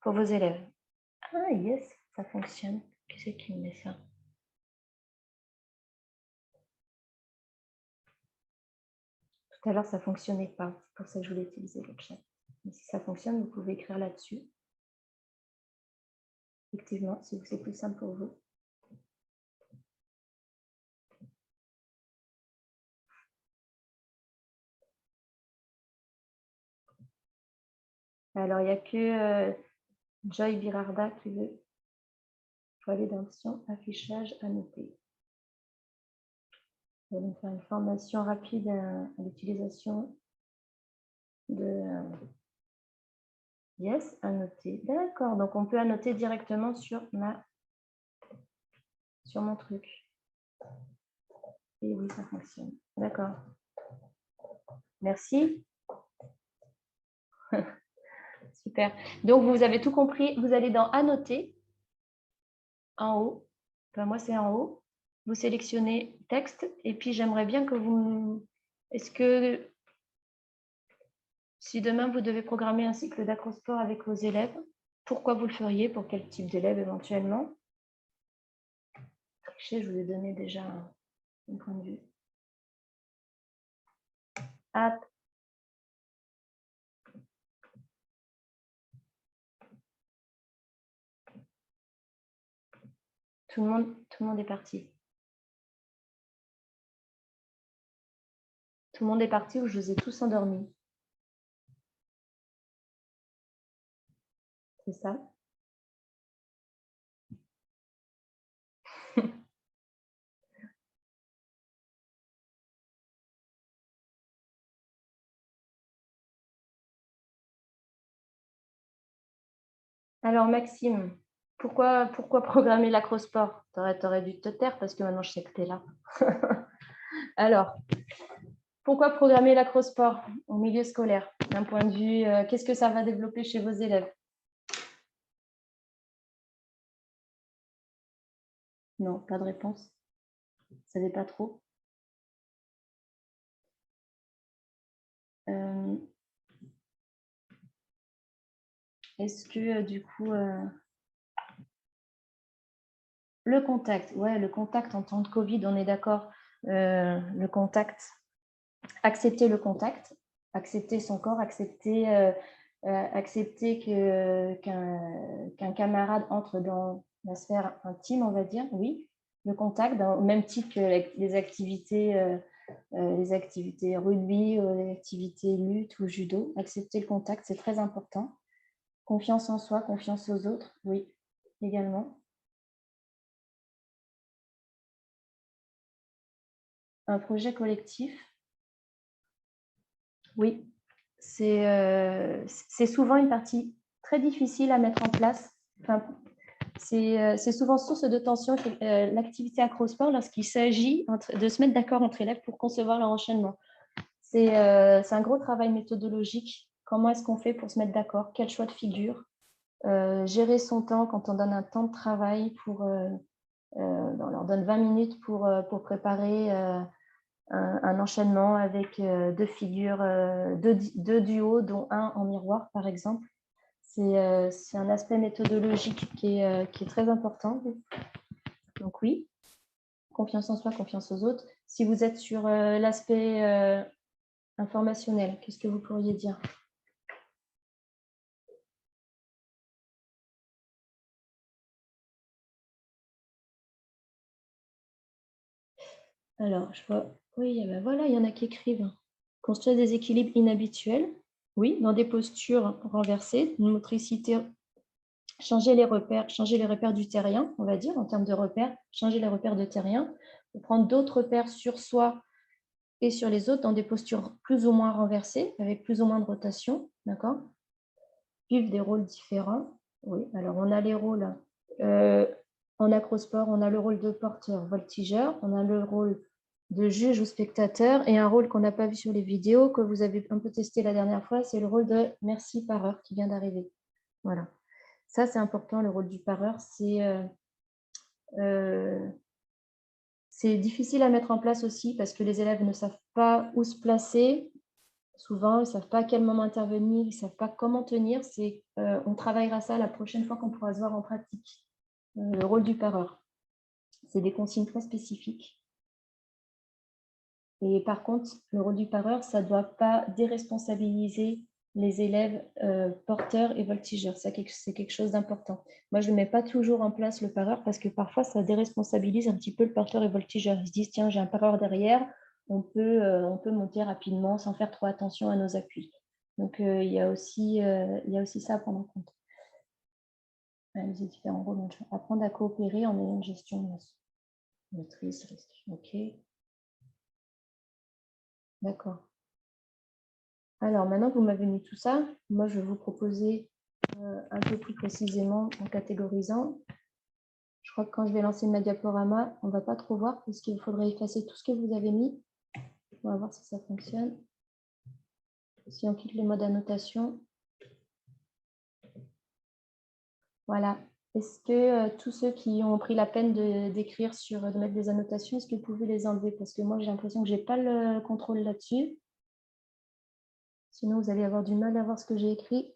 pour vos élèves? Ah yes, ça fonctionne. Qui c'est qui me met ça? Tout à l'heure, ça ne fonctionnait pas. C'est pour ça que je voulais utiliser le chat. Mais si ça fonctionne, vous pouvez écrire là-dessus. Effectivement, si c'est plus simple pour vous. Alors, il n'y a que Joy Birarda qui veut validation, affichage, annoter. On va faire une formation rapide à l'utilisation de yes, annoter. D'accord, donc on peut annoter directement sur mon truc. Et oui, ça fonctionne. D'accord. Merci. Super. Donc, vous avez tout compris. Vous allez dans annoter, en haut. Enfin, moi, c'est en haut. Vous sélectionnez texte. Et puis, j'aimerais bien que vous... Est-ce que si demain, vous devez programmer un cycle d'acrosport avec vos élèves, pourquoi vous le feriez? Pour quel type d'élève éventuellement? Je vous ai donné déjà un point de vue. Ah. Tout le monde est parti. Tout le monde est parti ou je vous ai tous endormis? C'est ça? Alors, Maxime, pourquoi programmer l'acrosport? T'aurais dû te taire parce que maintenant, je sais que tu es là. Alors, pourquoi programmer l'acrosport au milieu scolaire? D'un point de vue, qu'est-ce que ça va développer chez vos élèves? Non, pas de réponse. Vous ne savez pas trop. Est-ce que, du coup, le contact, ouais, le contact en temps de Covid, on est d'accord, le contact, accepter le contact, accepter son corps, accepter qu'un camarade entre dans la sphère intime, on va dire, oui, le contact, au même titre que les activités rugby, les activités lutte ou judo, accepter le contact, c'est très important. Confiance en soi, confiance aux autres, oui, également. Un projet collectif, oui, c'est souvent une partie très difficile à mettre en place. Enfin, c'est souvent source de tension, l'activité acrosport, lorsqu'il s'agit de se mettre d'accord entre élèves pour concevoir leur enchaînement. C'est un gros travail méthodologique. Comment est-ce qu'on fait pour se mettre d'accord? Quel choix de figure? Gérer son temps quand on donne un temps de travail on leur donne 20 minutes pour préparer un enchaînement avec deux figures, deux duos, dont un en miroir, par exemple. C'est un aspect méthodologique qui est très important. Donc oui, confiance en soi, confiance aux autres. Si vous êtes sur l'aspect informationnel, qu'est-ce que vous pourriez dire? Alors, je vois, oui, ben voilà, il y en a qui écrivent. Construire des équilibres inhabituels, oui, dans des postures renversées, une motricité, changer les repères du terrien, on va dire, en termes de repères, changer les repères de terrien, prendre d'autres repères sur soi et sur les autres dans des postures plus ou moins renversées, avec plus ou moins de rotation, d'accord? Vivre des rôles différents, oui, alors on a les rôles, en acrosport, on a le rôle de porteur, voltigeur, on a le rôle de juge ou spectateur, et un rôle qu'on n'a pas vu sur les vidéos, que vous avez un peu testé la dernière fois, c'est le rôle de merci pareur qui vient d'arriver. Voilà. Ça, c'est important, le rôle du pareur. C'est difficile à mettre en place aussi parce que les élèves ne savent pas où se placer. Souvent, ils ne savent pas à quel moment intervenir, ils ne savent pas comment tenir. On travaillera ça la prochaine fois qu'on pourra se voir en pratique. Le rôle du pareur. C'est des consignes très spécifiques. Et par contre, le rôle du pareur, ça ne doit pas déresponsabiliser les élèves porteurs et voltigeurs. C'est quelque chose d'important. Moi, je ne mets pas toujours en place le pareur parce que parfois, ça déresponsabilise un petit peu le porteur et voltigeur. Ils se disent, tiens, j'ai un pareur derrière, on peut monter rapidement sans faire trop attention à nos appuis. Donc, il y a aussi ça à prendre en compte. Les différents rôles. Apprendre à coopérer en ayant une gestion motrice, ok. D'accord. Alors, maintenant que vous m'avez mis tout ça, moi, je vais vous proposer un peu plus précisément en catégorisant. Je crois que quand je vais lancer ma diaporama, on ne va pas trop voir parce qu'il faudrait effacer tout ce que vous avez mis. On va voir si ça fonctionne. Si on quitte le mode annotation. Voilà. Est-ce que tous ceux qui ont pris la peine d'écrire de mettre des annotations, est-ce que vous pouvez les enlever? Parce que moi, j'ai l'impression que je n'ai pas le contrôle là-dessus. Sinon, vous allez avoir du mal à voir ce que j'ai écrit.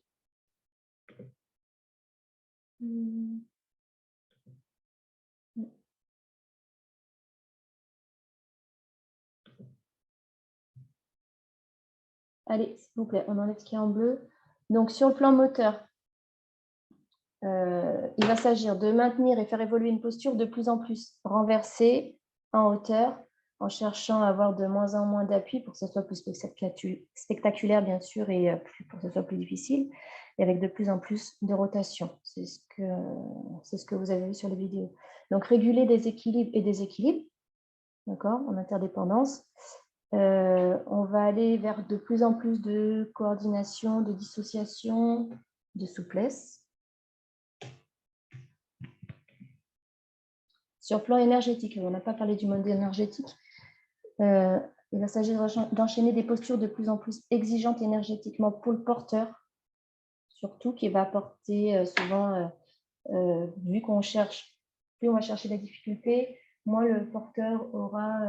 Allez, s'il vous plaît, on enlève ce qui est en bleu. Donc, sur le plan moteur, il va s'agir de maintenir et faire évoluer une posture de plus en plus renversée en hauteur, en cherchant à avoir de moins en moins d'appui pour que ce soit plus spectaculaire, bien sûr, et pour que ce soit plus difficile, et avec de plus en plus de rotation. C'est ce que vous avez vu sur les vidéos. Donc, réguler des équilibres et déséquilibres, d'accord, en interdépendance. On va aller vers de plus en plus de coordination, de dissociation, de souplesse. Sur le plan énergétique, on n'a pas parlé du mode énergétique, il va s'agir d'enchaîner des postures de plus en plus exigeantes énergétiquement pour le porteur, surtout qui va apporter souvent, vu qu'on cherche, plus on va chercher la difficulté, moins le porteur aura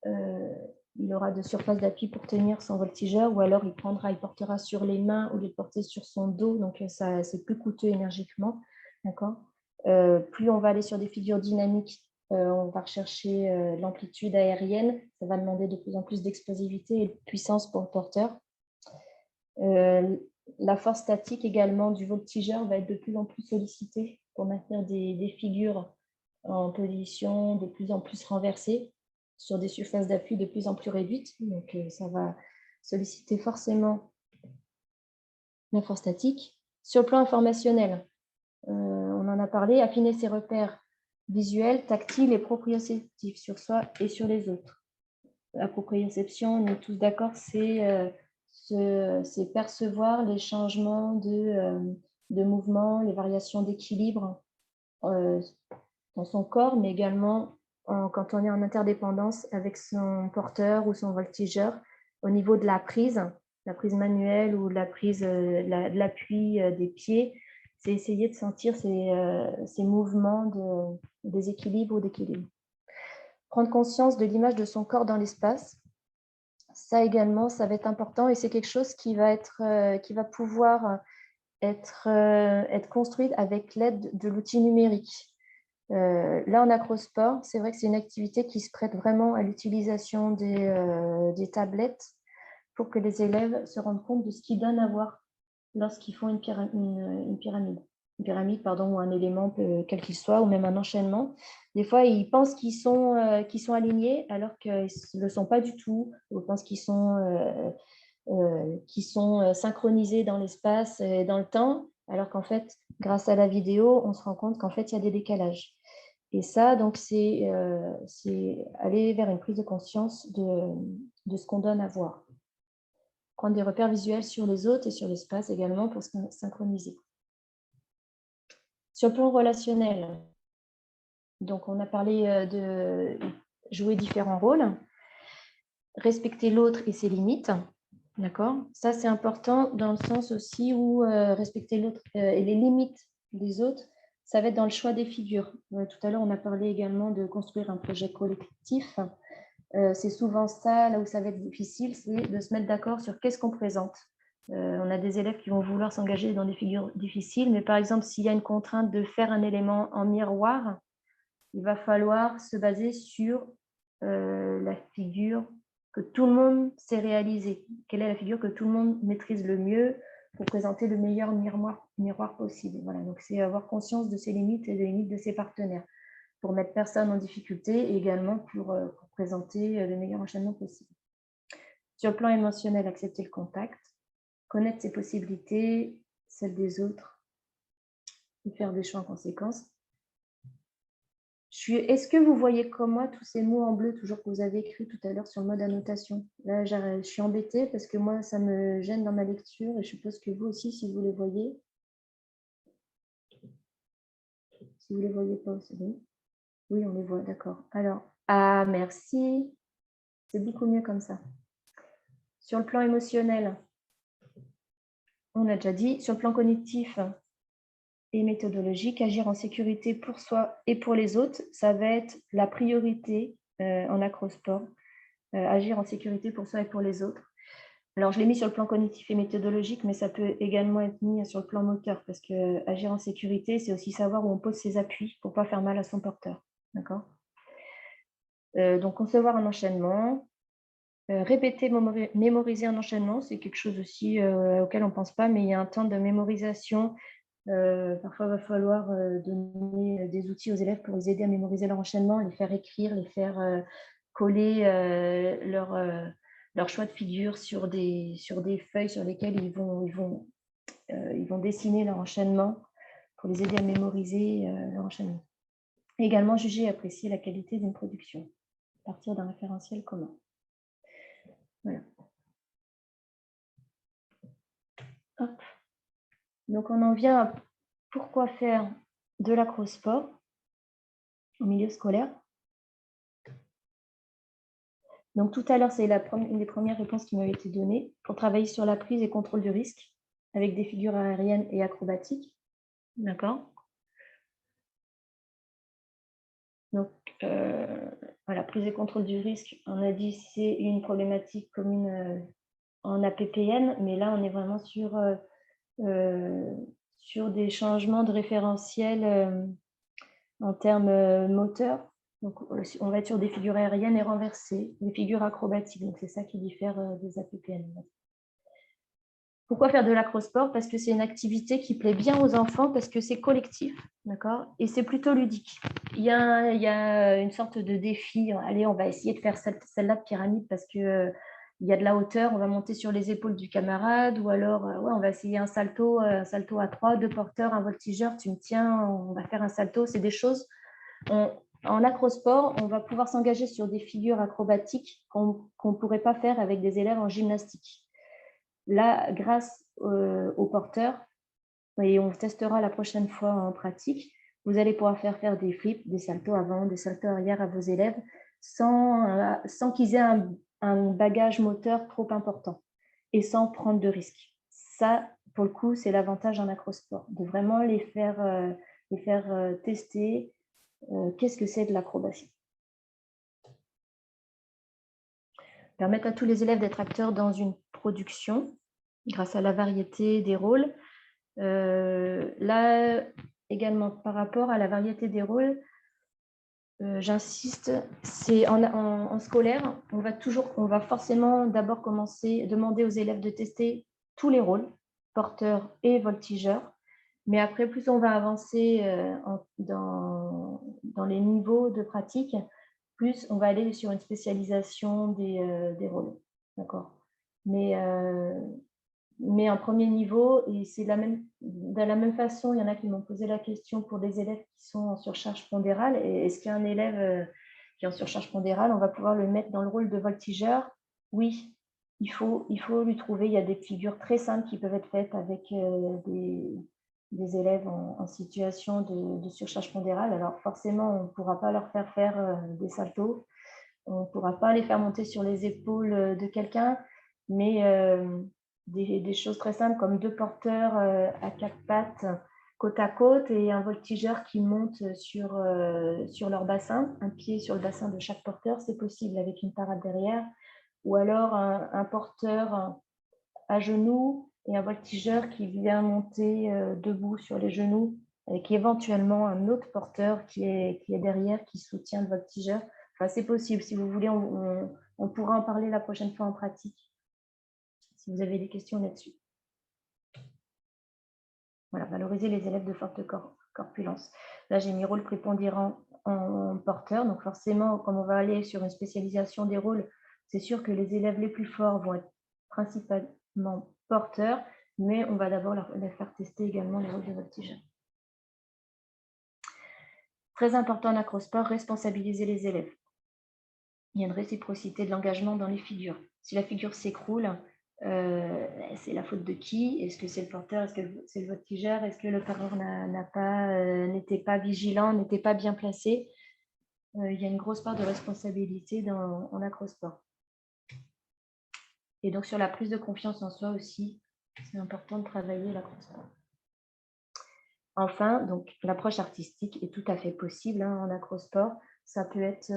de surface d'appui pour tenir son voltigeur, ou alors il portera sur les mains au lieu de porter sur son dos, donc ça c'est plus coûteux énergiquement, d'accord. Plus on va aller sur des figures dynamiques, on va rechercher l'amplitude aérienne, ça va demander de plus en plus d'explosivité et de puissance pour le porteur. La force statique également du voltigeur va être de plus en plus sollicitée pour maintenir des figures en position de plus en plus renversée sur des surfaces d'appui de plus en plus réduites. Donc, ça va solliciter forcément la force statique. Sur le plan informationnel, on en a parlé, affiner ses repères visuels, tactiles et proprioceptifs sur soi et sur les autres. La proprioception, on est tous d'accord, c'est percevoir les changements de mouvement, les variations d'équilibre dans son corps, mais également quand on est en interdépendance avec son porteur ou son voltigeur, au niveau de la prise manuelle ou la prise de l'appui des pieds, c'est essayer de sentir ces mouvements de déséquilibre ou d'équilibre. Prendre conscience de l'image de son corps dans l'espace. Ça également, ça va être important et c'est quelque chose qui va pouvoir être construite avec l'aide de l'outil numérique. Là, en acrosport, c'est vrai que c'est une activité qui se prête vraiment à l'utilisation des tablettes pour que les élèves se rendent compte de ce qu'ils donnent à voir lorsqu'ils font une pyramide. Une pyramide, pardon, ou un élément, quel qu'il soit, ou même un enchaînement. Des fois, ils pensent qu'ils sont alignés alors qu'ils ne le sont pas du tout. Ils pensent qu'ils sont synchronisés dans l'espace et dans le temps, alors qu'en fait, grâce à la vidéo, on se rend compte qu'en fait, il y a des décalages. Et ça, donc, c'est aller vers une prise de conscience de ce qu'on donne à voir. Prendre des repères visuels sur les autres et sur l'espace également pour se synchroniser. Sur le plan relationnel, donc on a parlé de jouer différents rôles, respecter l'autre et ses limites. D'accord. Ça, c'est important dans le sens aussi où respecter l'autre et les limites des autres, ça va être dans le choix des figures. Tout à l'heure, on a parlé également de construire un projet collectif. C'est souvent ça, là où ça va être difficile, c'est de se mettre d'accord sur qu'est-ce qu'on présente. On a des élèves qui vont vouloir s'engager dans des figures difficiles, mais par exemple, s'il y a une contrainte de faire un élément en miroir, il va falloir se baser sur la figure que tout le monde sait réaliser. Quelle est la figure que tout le monde maîtrise le mieux pour présenter le meilleur miroir possible. Voilà, donc c'est avoir conscience de ses limites et des limites de ses partenaires pour mettre personne en difficulté et également pour présenter le meilleur enchaînement possible. Sur le plan émotionnel, accepter le contact, connaître ses possibilités, celles des autres, et faire des choix en conséquence. Est-ce que vous voyez comme moi tous ces mots en bleu toujours que vous avez écrits tout à l'heure sur le mode annotation? Là, je suis embêtée parce que moi, ça me gêne dans ma lecture et je suppose que vous aussi, si vous les voyez. Si vous ne les voyez pas, c'est bon. Oui, on les voit, d'accord. Alors, ah, merci. C'est beaucoup mieux comme ça. Sur le plan émotionnel, on a déjà dit. Sur le plan cognitif et méthodologique, agir en sécurité pour soi et pour les autres, ça va être la priorité en acrosport. Agir en sécurité pour soi et pour les autres. Alors, je l'ai mis sur le plan cognitif et méthodologique, mais ça peut également être mis sur le plan moteur, parce que agir en sécurité, c'est aussi savoir où on pose ses appuis pour ne pas faire mal à son porteur. D'accord ? Donc, concevoir un enchaînement, répéter, mémoriser un enchaînement, c'est quelque chose aussi auquel on ne pense pas, mais il y a un temps de mémorisation. Parfois, il va falloir donner des outils aux élèves pour les aider à mémoriser leur enchaînement, les faire écrire, les faire coller leur choix de figure sur des feuilles sur lesquelles ils vont dessiner leur enchaînement pour les aider à mémoriser leur enchaînement. Et également, juger et apprécier la qualité d'une production à partir d'un référentiel commun. Voilà. Hop. Donc, on en vient à pourquoi faire de l'acrosport au milieu scolaire. Donc, tout à l'heure, c'est une des premières réponses qui m'avait été donnée pour travailler sur la prise et contrôle du risque avec des figures aériennes et acrobatiques. D'accord. Donc, voilà, prise et contrôle du risque, on a dit c'est une problématique commune en APPN, mais là, on est vraiment sur des changements de référentiel en termes moteurs. Donc, on va être sur des figures aériennes et renversées, des figures acrobatiques. Donc, c'est ça qui diffère des APPN. Pourquoi faire de l'acrosport? Parce que c'est une activité qui plaît bien aux enfants, parce que c'est collectif, d'accord? Et c'est plutôt ludique. Il y a une sorte de défi. Allez, on va essayer de faire celle-là de pyramide parce que il y a de la hauteur, on va monter sur les épaules du camarade, ou alors ouais, on va essayer un salto à 3, 2 porteurs, un voltigeur, tu me tiens, on va faire un salto. C'est des choses. En acrosport, on va pouvoir s'engager sur des figures acrobatiques qu'on ne pourrait pas faire avec des élèves en gymnastique. Là, grâce aux porteurs, et on testera la prochaine fois en pratique, vous allez pouvoir faire des flips, des saltos avant, des saltos arrière à vos élèves sans qu'ils aient un bagage moteur trop important et sans prendre de risques. Ça, pour le coup, c'est l'avantage en acrosport, de vraiment les faire tester qu'est-ce que c'est de l'acrobatie. permettent à tous les élèves d'être acteurs dans une production grâce à la variété des rôles. Là, également, par rapport à la variété des rôles, j'insiste, c'est en scolaire, on va forcément d'abord demander aux élèves de tester tous les rôles, porteurs et voltigeurs. Mais après, plus on va avancer dans les niveaux de pratique, plus on va aller sur une spécialisation des rôles. D'accord. Mais en premier niveau, et c'est de la même façon, il y en a qui m'ont posé la question pour des élèves qui sont en surcharge pondérale. Est-ce qu'il y a un élève qui est en surcharge pondérale, on va pouvoir le mettre dans le rôle de voltigeur? Oui, il faut lui trouver. Il y a des figures très simples qui peuvent être faites avec des élèves en situation de surcharge pondérale. Alors forcément, on ne pourra pas leur faire des saltos, on ne pourra pas les faire monter sur les épaules de quelqu'un, mais des choses très simples comme 2 porteurs à 4 pattes côte à côte et un voltigeur qui monte sur leur bassin, un pied sur le bassin de chaque porteur, c'est possible avec une parade derrière, ou alors un porteur à genoux et un voltigeur qui vient monter debout sur les genoux, avec éventuellement un autre porteur qui est derrière, qui soutient le voltigeur. Enfin, c'est possible. Si vous voulez, on pourra en parler la prochaine fois en pratique, si vous avez des questions là-dessus. Voilà, valoriser les élèves de forte corpulence. Là, j'ai mis rôle prépondérant en porteur. Donc forcément, comme on va aller sur une spécialisation des rôles, c'est sûr que les élèves les plus forts vont être principalement porteurs, mais on va d'abord leur faire tester également les rôles de voltigeurs. Très important en acrosport, responsabiliser les élèves. Il y a une réciprocité de l'engagement dans les figures. Si la figure s'écroule, c'est la faute de qui? Est-ce que c'est le porteur? Est-ce que c'est le voltigeur? Est-ce que le parent n'était pas vigilant, n'était pas bien placé? Il y a une grosse part de responsabilité en acrosport. Et donc sur la prise de confiance en soi aussi, c'est important de travailler l'acrosport. Enfin, donc l'approche artistique est tout à fait possible en acrosport. Ça peut être,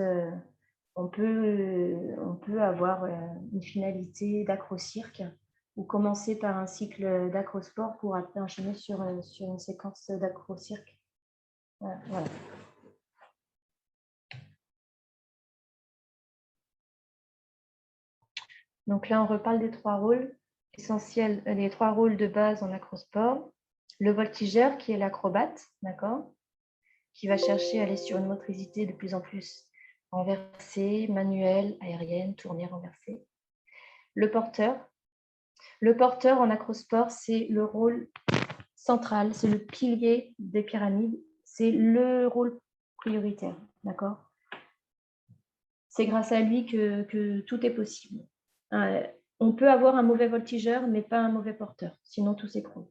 on peut avoir une finalité d'acro-cirque ou commencer par un cycle d'acrosport pour après enchaîner sur une séquence d'acro-cirque. Voilà. Donc là, on reparle des 3 rôles essentiels, les 3 rôles de base en acrosport. Le voltigeur, qui est l'acrobate, d'accord, qui va chercher à aller sur une motricité de plus en plus renversée, manuelle, aérienne, tournée, renversée. Le porteur en acrosport, c'est le rôle central, c'est le pilier des pyramides, c'est le rôle prioritaire, d'accord? C'est grâce à lui que tout est possible. On peut avoir un mauvais voltigeur, mais pas un mauvais porteur, sinon tout s'écroule.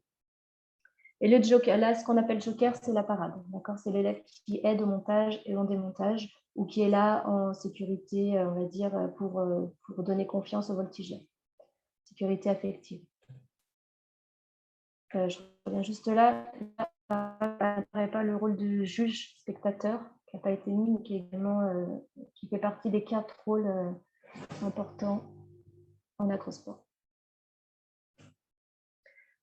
Et le joker, là, ce qu'on appelle joker, c'est la parade, d'accord? C'est l'élève qui aide au montage et au démontage, ou qui est là en sécurité, on va dire, pour donner confiance au voltigeur. Sécurité affective. Je reviens juste là. N'apparaît pas le rôle de juge spectateur, qui n'a pas été mis, mais qui est également qui fait partie des 4 rôles importants en acrosport.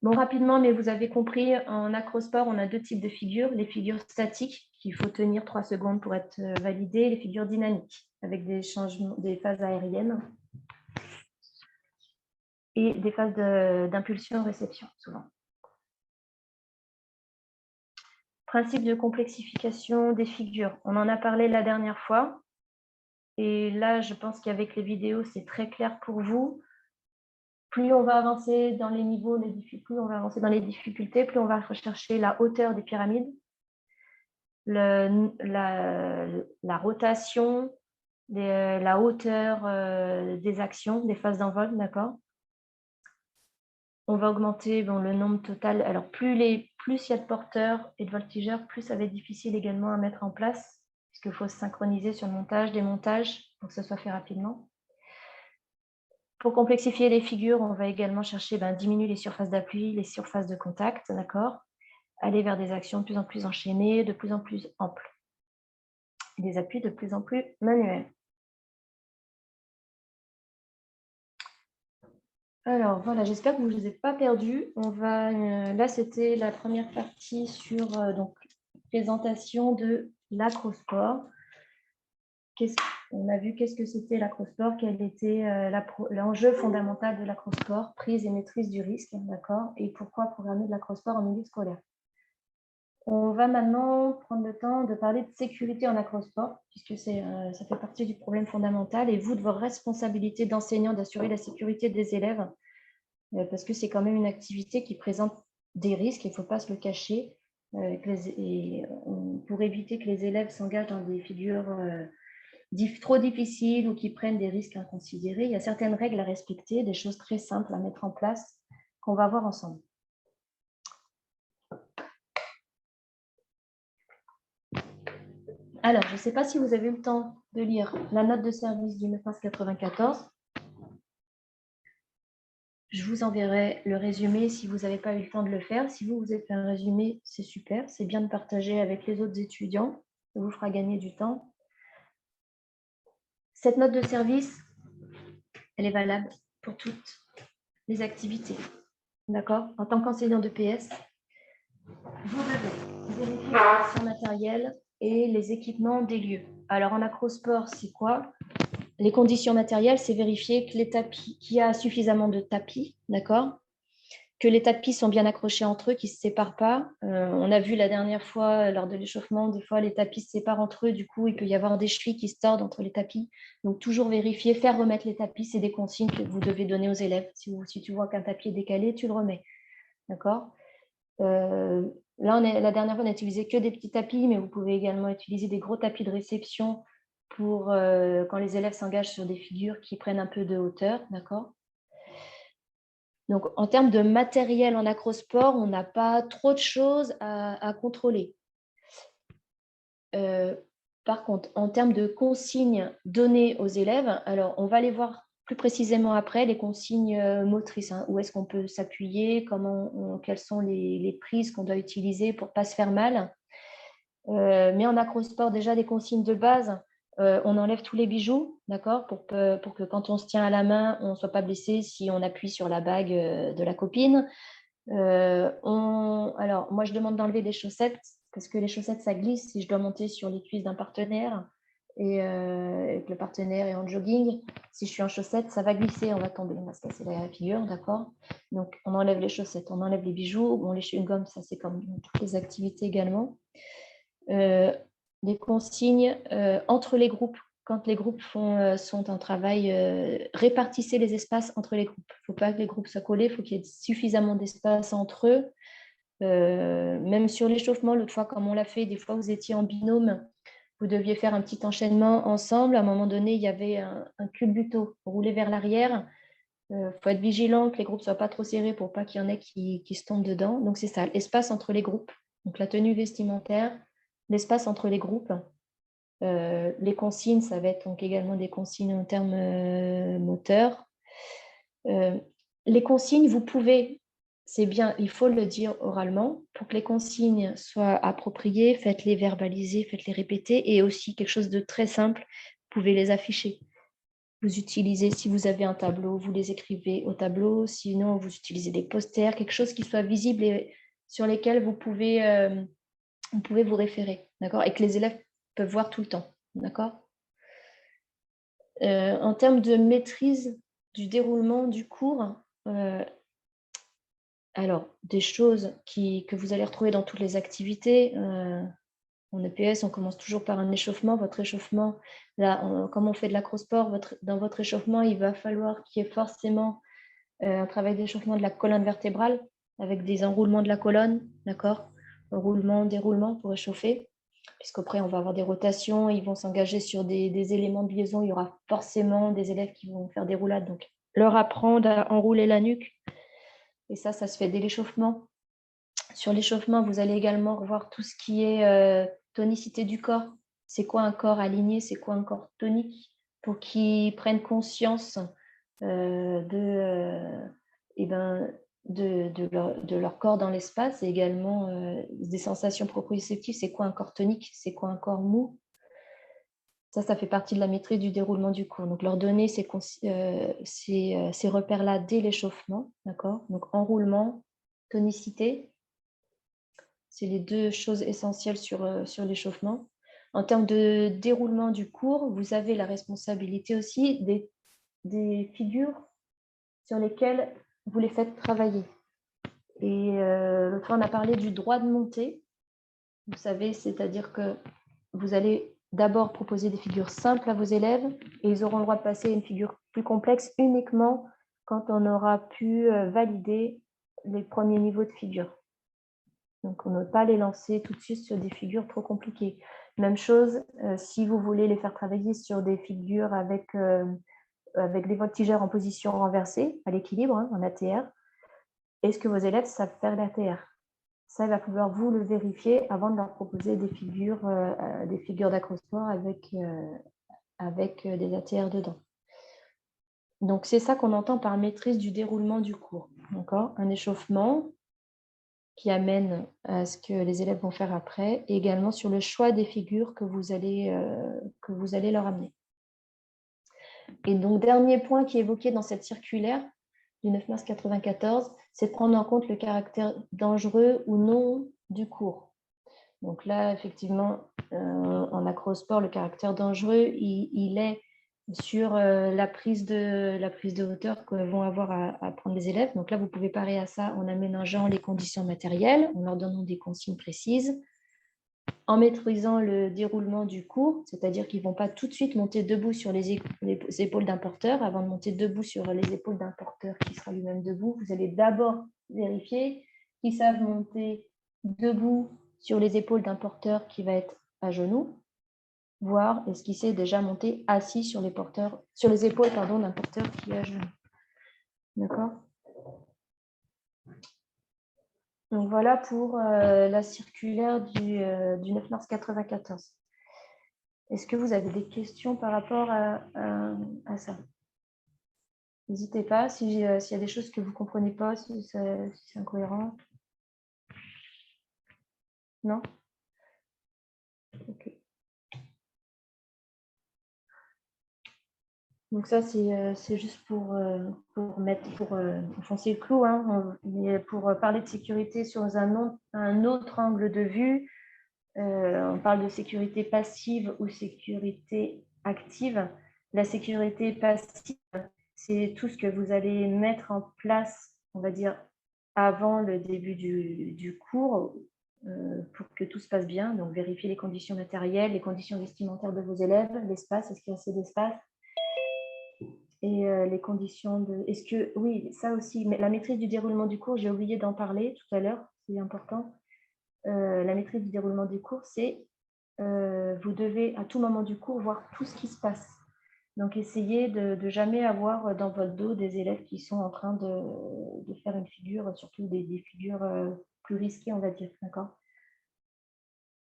Bon, rapidement, mais vous avez compris, en acrosport, on a 2 types de figures. Les figures statiques, qu'il faut tenir 3 secondes pour être validées, les figures dynamiques, avec des changements, des phases aériennes et des phases d'impulsion-réception, souvent. Principe de complexification des figures. On en a parlé la dernière fois. Et là, je pense qu'avec les vidéos, c'est très clair pour vous. Plus on va avancer dans les niveaux, plus on va avancer dans les difficultés, plus on va rechercher la hauteur des pyramides, la rotation, la hauteur des actions, des phases d'envol, d'accord? On va augmenter le nombre total. Alors, plus il y a de porteurs et de voltigeurs, plus ça va être difficile également à mettre en place, puisqu'il faut se synchroniser sur le montage, démontage, pour que ça soit fait rapidement. Pour complexifier les figures, on va également chercher diminuer les surfaces d'appui, les surfaces de contact, d'accord? Aller vers des actions de plus en plus enchaînées, de plus en plus amples. Des appuis de plus en plus manuels. Alors voilà, j'espère que vous ne vous êtes pas perdus. Là, c'était la première partie sur donc, présentation de l'acrosport. On a vu qu'est-ce que c'était l'acrosport, quel était l'enjeu fondamental de l'acrosport, prise et maîtrise du risque, d'accord, et pourquoi programmer de l'acrosport en milieu scolaire. On va maintenant prendre le temps de parler de sécurité en acrosport, puisque ça fait partie du problème fondamental, et vous, de vos responsabilités d'enseignant, d'assurer la sécurité des élèves, parce que c'est quand même une activité qui présente des risques, il ne faut pas se le cacher, pour éviter que les élèves s'engagent dans des figures trop difficiles ou qui prennent des risques inconsidérés. Il y a certaines règles à respecter, des choses très simples à mettre en place qu'on va voir ensemble. Alors, je ne sais pas si vous avez eu le temps de lire la note de service du 9 mars 94. Je vous enverrai le résumé si vous n'avez pas eu le temps de le faire. Si vous avez fait un résumé, c'est super. C'est bien de partager avec les autres étudiants. Ça vous fera gagner du temps. Cette note de service, elle est valable pour toutes les activités. D'accord? En tant qu'enseignant de PS, vous devez vérifier les conditions matérielles et les équipements des lieux. Alors, en acrosport, c'est quoi? Les conditions matérielles, c'est vérifier que qu'il y a suffisamment de tapis, d'accord? Que les tapis sont bien accrochés entre eux, qu'ils ne se séparent pas. On a vu la dernière fois, lors de l'échauffement, des fois, les tapis se séparent entre eux. Du coup, il peut y avoir des chevilles qui se tordent entre les tapis. Donc, toujours vérifier, faire remettre les tapis, c'est des consignes que vous devez donner aux élèves. Si tu vois qu'un tapis est décalé, tu le remets. D'accord? Là, la dernière fois, on n'a utilisé que des petits tapis, mais vous pouvez également utiliser des gros tapis de réception pour quand les élèves s'engagent sur des figures qui prennent un peu de hauteur. D'accord? Donc, en termes de matériel en acrosport, on n'a pas trop de choses à contrôler. Par contre, en termes de consignes données aux élèves, alors on va les voir plus précisément après, les consignes motrices, hein, où est-ce qu'on peut s'appuyer, quelles sont les prises qu'on doit utiliser pour ne pas se faire mal. Mais en acrosport, déjà des consignes de base, on enlève tous les bijoux, d'accord, pour que quand on se tient à la main, on ne soit pas blessé si on appuie sur la bague de la copine. Alors, moi, je demande d'enlever les chaussettes parce que les chaussettes, ça glisse si je dois monter sur les cuisses d'un partenaire et que le partenaire est en jogging. Si je suis en chaussettes, ça va glisser, on va tomber, on va se casser la figure, d'accord? Donc, on enlève les chaussettes, on enlève les bijoux. Bon, les chewing-gums, ça, c'est comme toutes les activités également. Les consignes entre les groupes. Quand les groupes sont en travail, répartissez les espaces entre les groupes. Il ne faut pas que les groupes soient collés, il faut qu'il y ait suffisamment d'espace entre eux. Même sur l'échauffement, l'autre fois, comme on l'a fait, des fois, vous étiez en binôme, vous deviez faire un petit enchaînement ensemble. À un moment donné, il y avait un culbuto roulé vers l'arrière. Il faut être vigilant que les groupes ne soient pas trop serrés pour pas qu'il y en ait qui se tombent dedans. Donc, c'est ça, l'espace entre les groupes. Donc, la tenue vestimentaire, l'espace entre les groupes. Les consignes, ça va être donc également des consignes en termes moteurs. Les consignes, vous pouvez, c'est bien, il faut le dire oralement, pour que les consignes soient appropriées, faites-les verbaliser, faites-les répéter, et aussi quelque chose de très simple, vous pouvez les afficher. Vous utilisez, si vous avez un tableau, vous les écrivez au tableau, sinon vous utilisez des posters, quelque chose qui soit visible et sur lesquels vous pouvez vous référer, d'accord, et que les élèves peuvent voir tout le temps, d'accord. En termes de maîtrise du déroulement du cours, alors des choses que vous allez retrouver dans toutes les activités. En EPS, on commence toujours par un échauffement. Votre échauffement, là, comme on fait de l'acrosport, dans votre échauffement, il va falloir qu'il y ait forcément un travail d'échauffement de la colonne vertébrale avec des enroulements de la colonne, d'accord, roulement, déroulement pour échauffer, puisqu'après, on va avoir des rotations, ils vont s'engager sur des éléments de liaison, il y aura forcément des élèves qui vont faire des roulades, donc leur apprendre à enrouler la nuque, et ça se fait dès l'échauffement. Sur l'échauffement, vous allez également revoir tout ce qui est tonicité du corps. C'est quoi un corps aligné? C'est quoi un corps tonique? Pour qu'ils prennent conscience de leur corps dans l'espace et également des sensations proprioceptives. C'est quoi un corps tonique? C'est quoi un corps mou? Ça fait partie de la maîtrise du déroulement du cours. Donc, leur donner ces repères-là dès l'échauffement, d'accord? Donc, enroulement, tonicité, c'est les deux choses essentielles sur l'échauffement. En termes de déroulement du cours, vous avez la responsabilité aussi des figures sur lesquelles vous les faites travailler. Et l'autre fois, on a parlé du droit de montée. Vous savez, c'est-à-dire que vous allez d'abord proposer des figures simples à vos élèves et ils auront le droit de passer à une figure plus complexe uniquement quand on aura pu valider les premiers niveaux de figures. Donc, on ne peut pas les lancer tout de suite sur des figures trop compliquées. Même chose, si vous voulez les faire travailler sur des figures avec des voltigeurs en position renversée, à l'équilibre, hein, en ATR, est-ce que vos élèves savent faire l'ATR? Ça, il va falloir vous le vérifier avant de leur proposer des figures d'acrosport avec des ATR dedans. Donc, c'est ça qu'on entend par maîtrise du déroulement du cours. D'accord? Un échauffement qui amène à ce que les élèves vont faire après, et également sur le choix des figures que vous allez leur amener. Et donc, dernier point qui est évoqué dans cette circulaire du 9 mars 1994, c'est de prendre en compte le caractère dangereux ou non du cours. Donc là, effectivement, en acrosport, le caractère dangereux, il est sur la prise de hauteur que vont avoir à prendre les élèves. Donc là, vous pouvez parer à ça en aménageant les conditions matérielles, en leur donnant des consignes précises, en maîtrisant le déroulement du cours, c'est-à-dire qu'ils ne vont pas tout de suite monter debout sur les épaules d'un porteur. Avant de monter debout sur les épaules d'un porteur qui sera lui-même debout, vous allez d'abord vérifier qu'ils savent monter debout sur les épaules d'un porteur qui va être à genoux, voire est-ce qu'il sait déjà monter assis sur les épaules d'un porteur qui est à genoux. D'accord ? Donc voilà pour la circulaire du 9 mars 1994. Est-ce que vous avez des questions par rapport à ça? N'hésitez pas s'il y a des choses que vous ne comprenez pas, si c'est incohérent. Non? Ok. Donc ça, c'est juste pour enfoncer le clou, hein, mais pour parler de sécurité sur un autre angle de vue. On parle de sécurité passive ou sécurité active. La sécurité passive, c'est tout ce que vous allez mettre en place, on va dire, avant le début du cours pour que tout se passe bien. Donc, vérifier les conditions matérielles, les conditions vestimentaires de vos élèves, l'espace, est-ce qu'il y a assez d'espace? Et les conditions de... Oui, ça aussi, mais la maîtrise du déroulement du cours, j'ai oublié d'en parler tout à l'heure, c'est important. La maîtrise du déroulement du cours, c'est vous devez à tout moment du cours voir tout ce qui se passe. Donc, essayez de jamais avoir dans votre dos des élèves qui sont en train de faire une figure, surtout des figures plus risquées, on va dire, d'accord?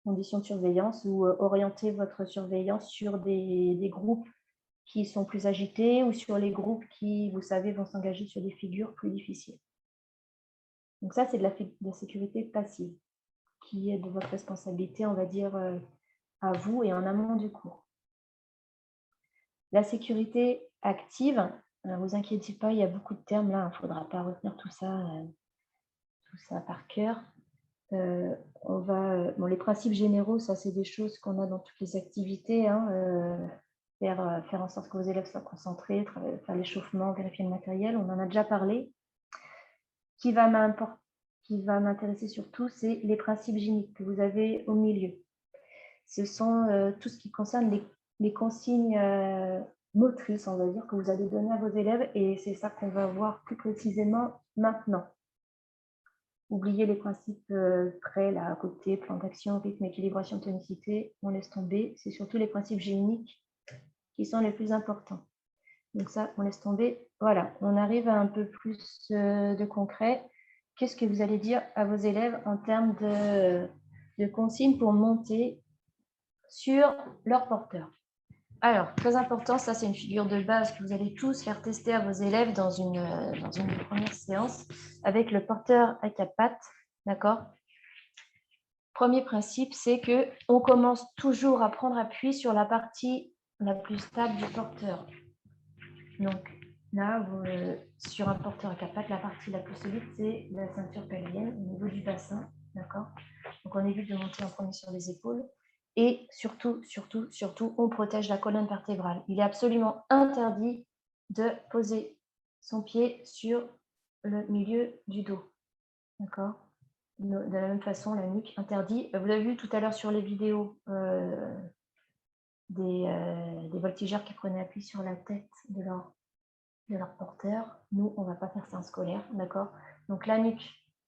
Conditions de surveillance ou orienter votre surveillance sur des groupes qui sont plus agités ou sur les groupes qui, vous savez, vont s'engager sur des figures plus difficiles. Donc ça, c'est de la sécurité passive qui est de votre responsabilité, on va dire, à vous et en amont du cours. La sécurité active, ne vous inquiétez pas, il y a beaucoup de termes là, il ne faudra pas retenir tout ça par cœur. Les principes généraux, ça c'est des choses qu'on a dans toutes les activités, hein, faire en sorte que vos élèves soient concentrés, faire l'échauffement, vérifier le matériel, on en a déjà parlé. Qui va m'intéresser surtout, c'est les principes gyniques que vous avez au milieu. Ce sont tout ce qui concerne les consignes motrices, on va dire, que vous allez donner à vos élèves, et c'est ça qu'on va voir plus précisément maintenant. Oubliez les principes prêts, là, à côté, plan d'action, rythme, équilibration, tonicité, on laisse tomber. C'est surtout les principes géniques qui sont les plus importants. Donc ça, on laisse tomber. Voilà, on arrive à un peu plus de concret. Qu'est-ce que vous allez dire à vos élèves en termes de consignes pour monter sur leur porteur? Alors, très important, ça c'est une figure de base que vous allez tous faire tester à vos élèves dans une première séance avec le porteur à 4 pattes, d'accord? premier principe, c'est qu'on commence toujours à prendre appui sur la partie la plus stable du porteur. Donc là, sur un porteur à 4 pattes, la partie la plus solide, c'est la ceinture pelvienne au niveau du bassin. D'accord? Donc on évite de monter en premier sur les épaules. Et surtout, on protège la colonne vertébrale. Il est absolument interdit de poser son pied sur le milieu du dos. D'accord? De la même façon, la nuque interdit. Vous avez vu tout à l'heure sur les vidéos des voltigeurs qui prenaient appui sur la tête de leur porteur. Nous, on ne va pas faire ça en scolaire. D'accord? Donc la nuque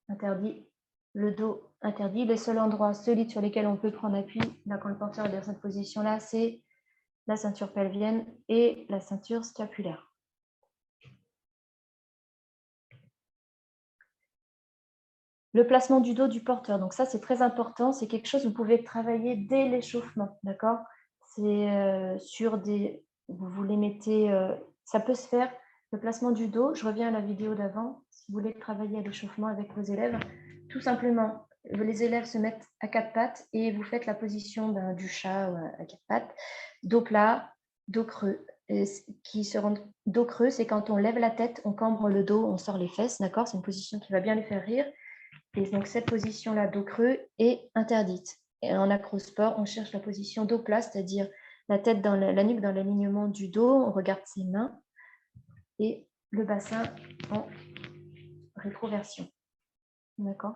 interdit. Le dos interdit. Les seuls endroits solides sur lesquels on peut prendre appui, là, quand le porteur est dans cette position-là, c'est la ceinture pelvienne et la ceinture scapulaire. Le placement du dos du porteur. Donc ça, c'est très important. C'est quelque chose que vous pouvez travailler dès l'échauffement. D'accord? C'est sur des... Vous les mettez... ça peut se faire. Le placement du dos, je reviens à la vidéo d'avant. Si vous voulez travailler à l'échauffement avec vos élèves, tout simplement, les élèves se mettent à 4 pattes et vous faites la position du chat à 4 pattes. Dos plat, dos creux. Dos creux, c'est quand on lève la tête, on cambre le dos, on sort les fesses. D'accord? C'est une position qui va bien les faire rire. Et donc cette position-là, dos creux, est interdite. Et en acrosport, on cherche la position dos plat, c'est-à-dire la tête dans la nuque dans l'alignement du dos, on regarde ses mains et le bassin en rétroversion. D'accord?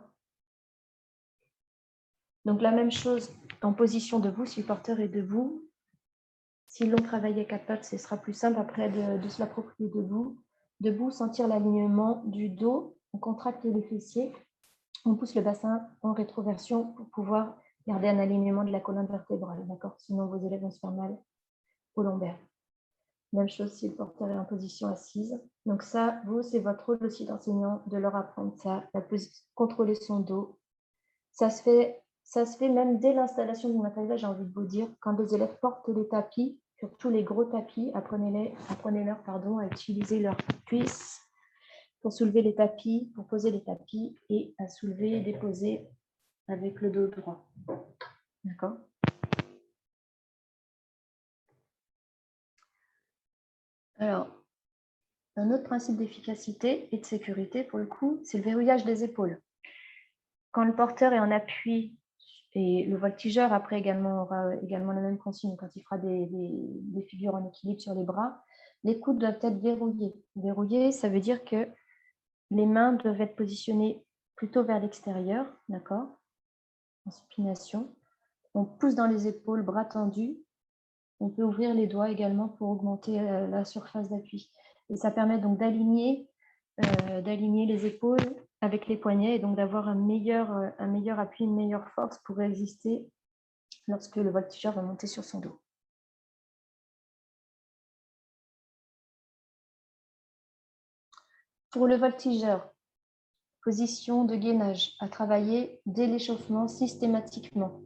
Donc la même chose en position debout, si le porteur est debout. S'ils l'ont travaillé à 4 pattes, ce sera plus simple après de se l'approprier debout. Debout, sentir l'alignement du dos, on contracte les fessiers, on pousse le bassin en rétroversion pour pouvoir garder un alignement de la colonne vertébrale. D'accord? Sinon, vos élèves vont se faire mal au lombaire. Même chose si le porteur est en position assise. Donc ça, vous, c'est votre rôle aussi d'enseignant de leur apprendre ça, contrôler son dos. Ça se fait même dès l'installation du matériel, j'ai envie de vous dire. Quand les élèves portent les tapis, surtout les gros tapis, apprenez-leur à utiliser leurs cuisses pour soulever les tapis, pour poser les tapis et à soulever et déposer avec le dos droit. D'accord? Alors, un autre principe d'efficacité et de sécurité, pour le coup, c'est le verrouillage des épaules. Quand le porteur est en appui, et le voltigeur, après, aura également la même consigne quand il fera des figures en équilibre sur les bras, les coudes doivent être verrouillés. Verrouillés, ça veut dire que les mains doivent être positionnées plutôt vers l'extérieur, d'accord? En supination. On pousse dans les épaules, bras tendus. On peut ouvrir les doigts également pour augmenter la surface d'appui. Et ça permet donc d'aligner les épaules avec les poignets et donc d'avoir un meilleur appui, une meilleure force pour résister lorsque le voltigeur va monter sur son dos. Pour le voltigeur, position de gainage à travailler dès l'échauffement systématiquement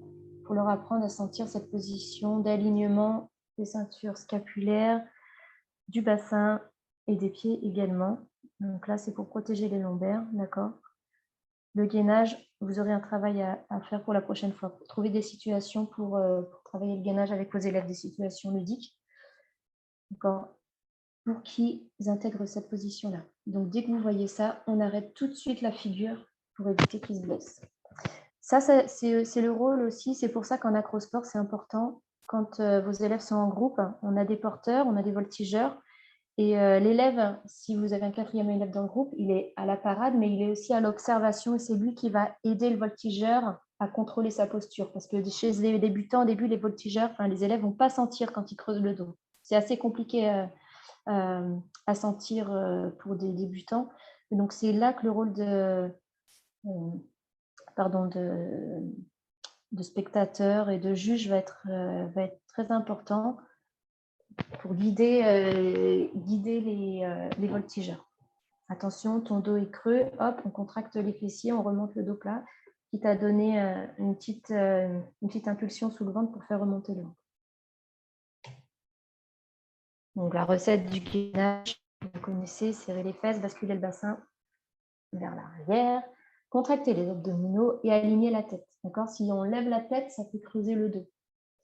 pour leur apprendre à sentir cette position d'alignement des ceintures scapulaires, du bassin et des pieds également. Donc là, c'est pour protéger les lombaires, d'accord? Le gainage, vous aurez un travail à faire pour la prochaine fois. Trouver des situations pour travailler le gainage avec vos élèves, des situations ludiques, d'accord? Pour qu'ils intègrent cette position-là. Donc, dès que vous voyez ça, on arrête tout de suite la figure pour éviter qu'ils se blessent. Ça c'est le rôle aussi. C'est pour ça qu'en acrosport, c'est important. Quand vos élèves sont en groupe, on a des porteurs, on a des voltigeurs. Et l'élève, si vous avez un 4e élève dans le groupe, il est à la parade, mais il est aussi à l'observation et c'est lui qui va aider le voltigeur à contrôler sa posture. Parce que chez les débutants, au début, les voltigeurs, les élèves ne vont pas sentir quand ils creusent le dos. C'est assez compliqué à sentir pour des débutants. Et donc, c'est là que le rôle de spectateur et de juge va être très important pour guider les voltigeurs. Attention, ton dos est creux, hop, on contracte les fessiers, on remonte le dos plat, quitte à donner une petite impulsion sous le ventre pour faire remonter le ventre. Donc la recette du gainage, vous connaissez, serrer les fesses, basculer le bassin vers l'arrière, contracter les abdominaux et aligner la tête. D'accord? Si on lève la tête, ça peut creuser le dos.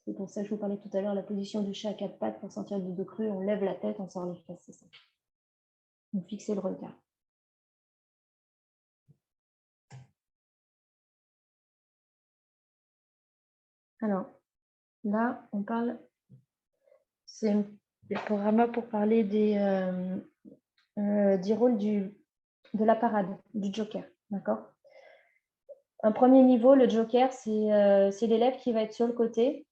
C'est pour ça que je vous parlais tout à l'heure, la position du chat à quatre pattes pour sentir le dos creux, on lève la tête, on sort les fesses, c'est ça. Donc fixez le regard. Alors, là, on parle, c'est le programme pour parler du rôle de la parade, du joker, d'accord? Un premier niveau, le joker, c'est l'élève qui va être sur le côté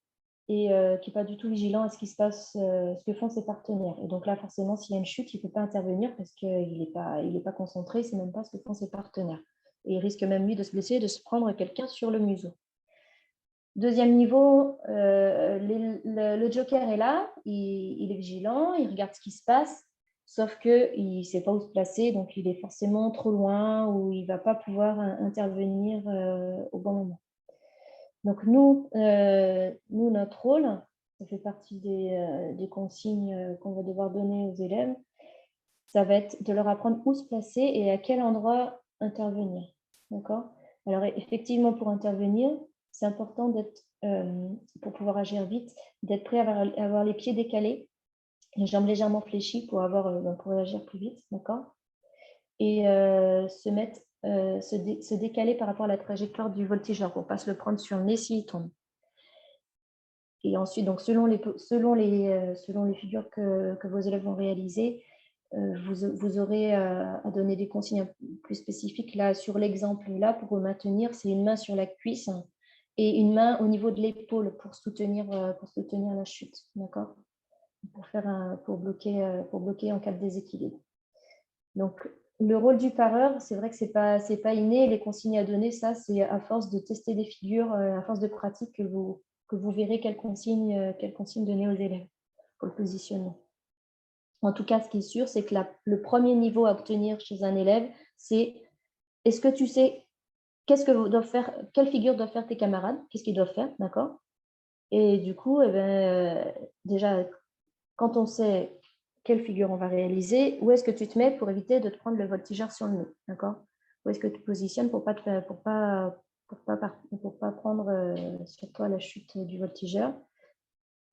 et qui n'est pas du tout vigilant à ce qui se passe, ce que font ses partenaires. Et donc là, forcément, s'il y a une chute, il ne peut pas intervenir parce qu'il n'est pas concentré, il ne sait même pas ce que font ses partenaires. Et il risque même, lui, de se blesser, de se prendre quelqu'un sur le museau. Deuxième niveau, le joker est là, il est vigilant, il regarde ce qui se passe, sauf qu'il ne sait pas où se placer, donc il est forcément trop loin ou il ne va pas pouvoir intervenir au bon moment. Donc nous, notre rôle, ça fait partie des consignes qu'on va devoir donner aux élèves, ça va être de leur apprendre où se placer et à quel endroit intervenir. D'accord? Alors effectivement, pour intervenir, c'est important d'être, pour pouvoir agir vite, d'être prêt à avoir les pieds décalés, les jambes légèrement fléchies pour agir plus vite, d'accord? Et se décaler par rapport à la trajectoire du voltigeur pour ne pas se le prendre sur le nez s'il tombe. Et ensuite, donc selon les figures que vos élèves vont réaliser, vous aurez à donner des consignes plus spécifiques. Là, sur l'exemple là, pour maintenir, c'est une main sur la cuisse et une main au niveau de l'épaule pour soutenir la chute, d'accord? Pour bloquer en cas de déséquilibre. Donc, le rôle du pareur, c'est vrai que c'est pas inné. Les consignes à donner, ça, c'est à force de tester des figures, à force de pratique que vous verrez quelles consignes donner aux élèves pour le positionnement. En tout cas, ce qui est sûr, c'est que le premier niveau à obtenir chez un élève, c'est est-ce que tu sais quelle figure doivent faire tes camarades, qu'est-ce qu'ils doivent faire, d'accord? Et du coup, déjà, quand on sait quelle figure on va réaliser, où est-ce que tu te mets pour éviter de te prendre le voltigeur sur le nez, d'accord? Où est-ce que tu te positionnes pour pas prendre sur toi la chute du voltigeur?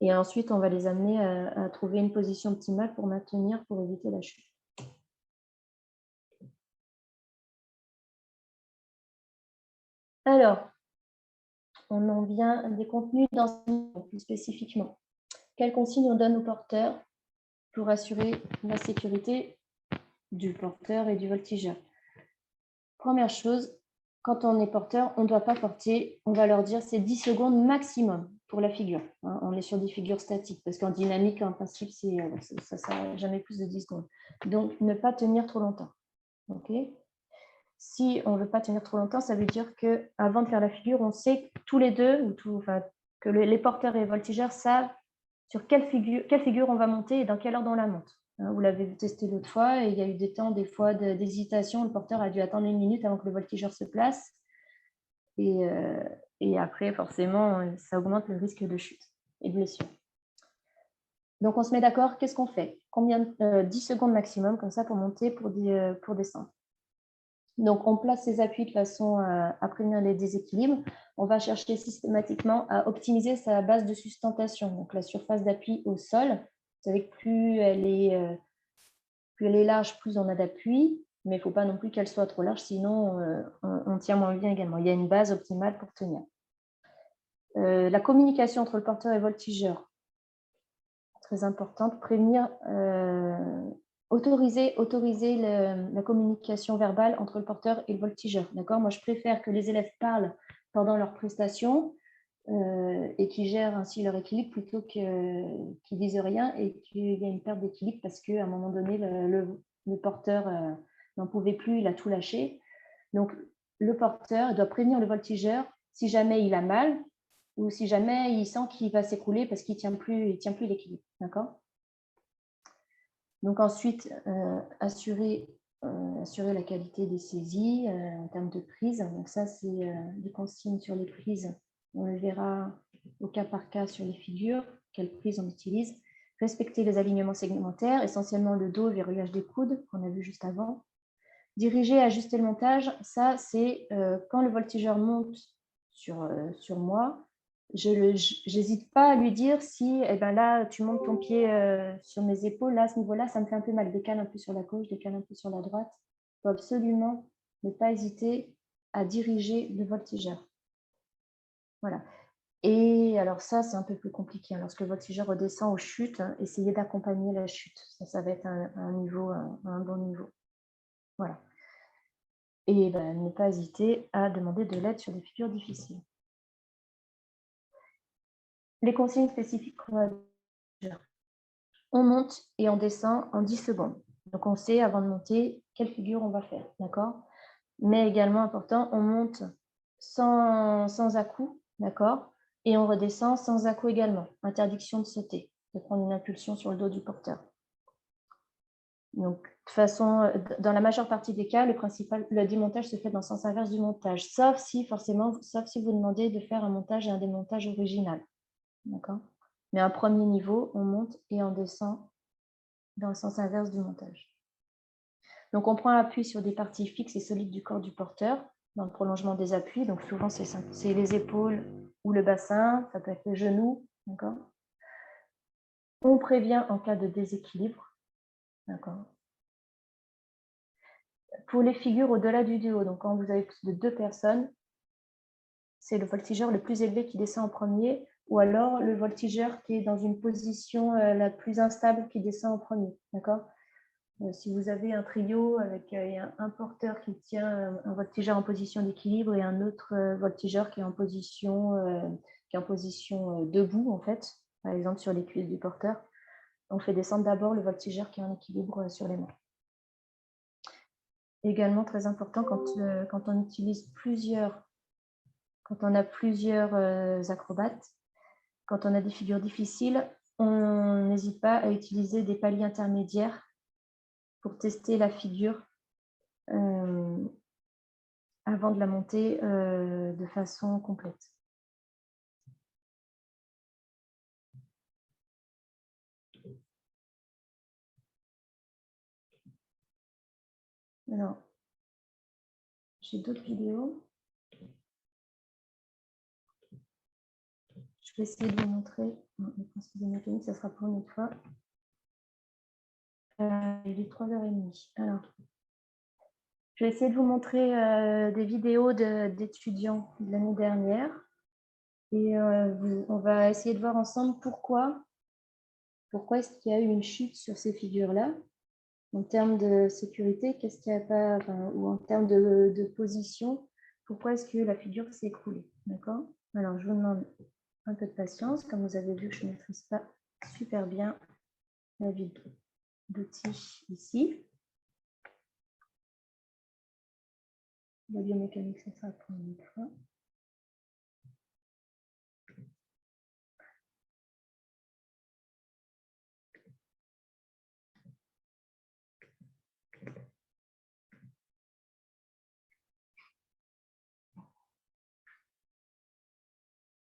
Et ensuite, on va les amener à trouver une position optimale pour maintenir, pour éviter la chute. Alors, on en vient des contenus d'enseignement plus spécifiquement. Quelles consignes on donne aux porteurs pour assurer la sécurité du porteur et du voltigeur? Première chose, quand on est porteur, on ne doit pas porter, on va leur dire c'est 10 secondes maximum pour la figure. Hein, on est sur des figures statiques parce qu'en dynamique, en principe, ça ne sert jamais plus de 10 secondes. Donc, ne pas tenir trop longtemps. Okay. Si on ne veut pas tenir trop longtemps, ça veut dire qu'avant de faire la figure, on sait tous les deux, que les porteurs et les voltigeurs savent sur quelle figure on va monter et dans quelle ordre on la monte. Vous l'avez testé l'autre fois, et il y a eu des temps, des fois, d'hésitation. Le porteur a dû attendre 1 minute avant que le voltigeur se place. Et après, forcément, ça augmente le risque de chute et de blessure. Donc, on se met d'accord, qu'est-ce qu'on fait? 10 secondes maximum, comme ça, pour monter, pour descendre. Donc, on place ses appuis de façon à prévenir les déséquilibres. On va chercher systématiquement à optimiser sa base de sustentation, donc la surface d'appui au sol. Vous savez que plus elle est large, plus on a d'appui, mais il ne faut pas non plus qu'elle soit trop large, sinon on tient moins bien également. Il y a une base optimale pour tenir. La communication entre le porteur et le voltigeur, très importante. Prévenir, autoriser la communication verbale entre le porteur et le voltigeur. D'accord? Moi, je préfère que les élèves parlent pendant leur prestation et qu'ils gèrent ainsi leur équilibre plutôt qu'ils disent rien et qu'il y ait une perte d'équilibre parce qu'à un moment donné, le porteur n'en pouvait plus, il a tout lâché. Donc, le porteur doit prévenir le voltigeur si jamais il a mal ou si jamais il sent qu'il va s'écrouler parce qu'il ne tient plus l'équilibre. D'accord? Donc ensuite, assurer la qualité des saisies en termes de prise. Donc ça, c'est des consignes sur les prises. On le verra au cas par cas sur les figures, quelle prise on utilise. Respecter les alignements segmentaires, essentiellement le dos, le verrouillage des coudes qu'on a vu juste avant. Diriger et ajuster le montage, ça c'est quand le voltigeur monte sur moi, je n'hésite pas à lui dire si, eh ben là, tu montes ton pied sur mes épaules, là, à ce niveau-là, ça me fait un peu mal. Décale un peu sur la gauche, décale un peu sur la droite. Il faut absolument ne pas hésiter à diriger le voltigeur. Voilà. Et alors ça, c'est un peu plus compliqué. Lorsque le voltigeur redescend aux chutes, essayez d'accompagner la chute. Ça va être un bon niveau. Voilà. Et ben, ne pas hésiter à demander de l'aide sur des figures difficiles. Les consignes spécifiques pour le voltigeur. On monte et on descend en 10 secondes. Donc, on sait avant de monter quelle figure on va faire, d'accord? Mais également important, on monte sans à-coups, d'accord? Et on redescend sans à-coups également. Interdiction de sauter, de prendre une impulsion sur le dos du porteur. Donc, de toute façon, dans la majeure partie des cas, le démontage se fait dans le sens inverse du montage, sauf si vous demandez de faire un montage et un démontage original, d'accord? Mais un premier niveau, on monte et on descend dans le sens inverse du montage. Donc, on prend appui sur des parties fixes et solides du corps du porteur, dans le prolongement des appuis. Donc, souvent, c'est les épaules ou le bassin, ça peut être les genoux, d'accord? On prévient en cas de déséquilibre, d'accord? Pour les figures au-delà du duo, donc quand vous avez plus de 2 personnes, c'est le voltigeur le plus élevé qui descend en premier, ou alors le voltigeur qui est dans une position la plus instable qui descend en premier, d'accord? Si vous avez un trio avec un porteur qui tient un voltigeur en position d'équilibre et un autre voltigeur qui est en position, debout, en fait, par exemple sur les cuisses du porteur, on fait descendre d'abord le voltigeur qui est en équilibre sur les mains. Également très important, quand on utilise quand on a plusieurs acrobates, quand on a des figures difficiles, on n'hésite pas à utiliser des paliers intermédiaires pour tester la figure avant de la monter de façon complète. Alors, j'ai d'autres vidéos. Je vais essayer de vous montrer les principes de mécanique, ça sera pour une autre fois. Il est 3h30. Alors, je vais essayer de vous montrer des vidéos d'étudiants de l'année dernière. Et on va essayer de voir ensemble pourquoi est-ce qu'il y a eu une chute sur ces figures-là. En termes de sécurité, qu'est-ce qu'il n'y a pas, ou en termes de position, pourquoi est-ce que la figure s'est écroulée, d'accord? Alors, je vous demande un peu de patience. Comme vous avez vu que je ne maîtrise pas super bien la vie d'outils ici. La biomécanique, ça sera pour une autre fois.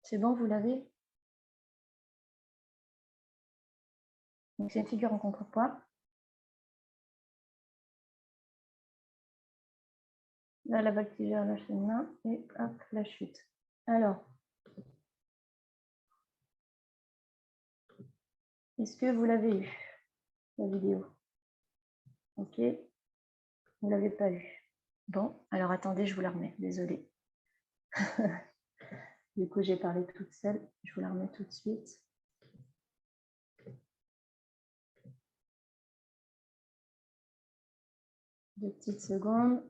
C'est bon, vous l'avez? Donc, c'est une figure en contrepoids. Là, la voltigeur lâche une main et hop, la chute. Alors, est-ce que vous l'avez eu, la vidéo? Ok, vous ne l'avez pas eu. Bon, alors attendez, je vous la remets, désolée. Du coup, j'ai parlé toute seule, je vous la remets tout de suite. Deux petites secondes.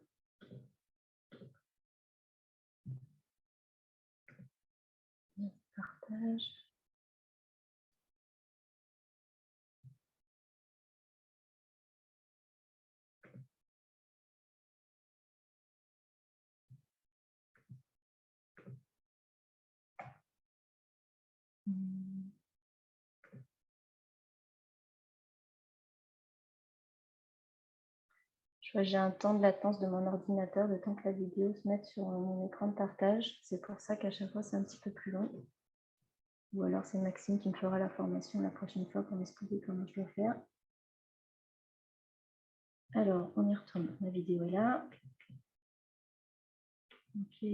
Partage. Je vois, j'ai un temps de latence de mon ordinateur, le temps que la vidéo se mette sur mon écran de partage. C'est pour ça qu'à chaque fois, c'est un petit peu plus long. Ou alors, c'est Maxime qui me fera la formation la prochaine fois pour m'expliquer comment je dois faire. Alors, on y retourne. La vidéo est là. Ok.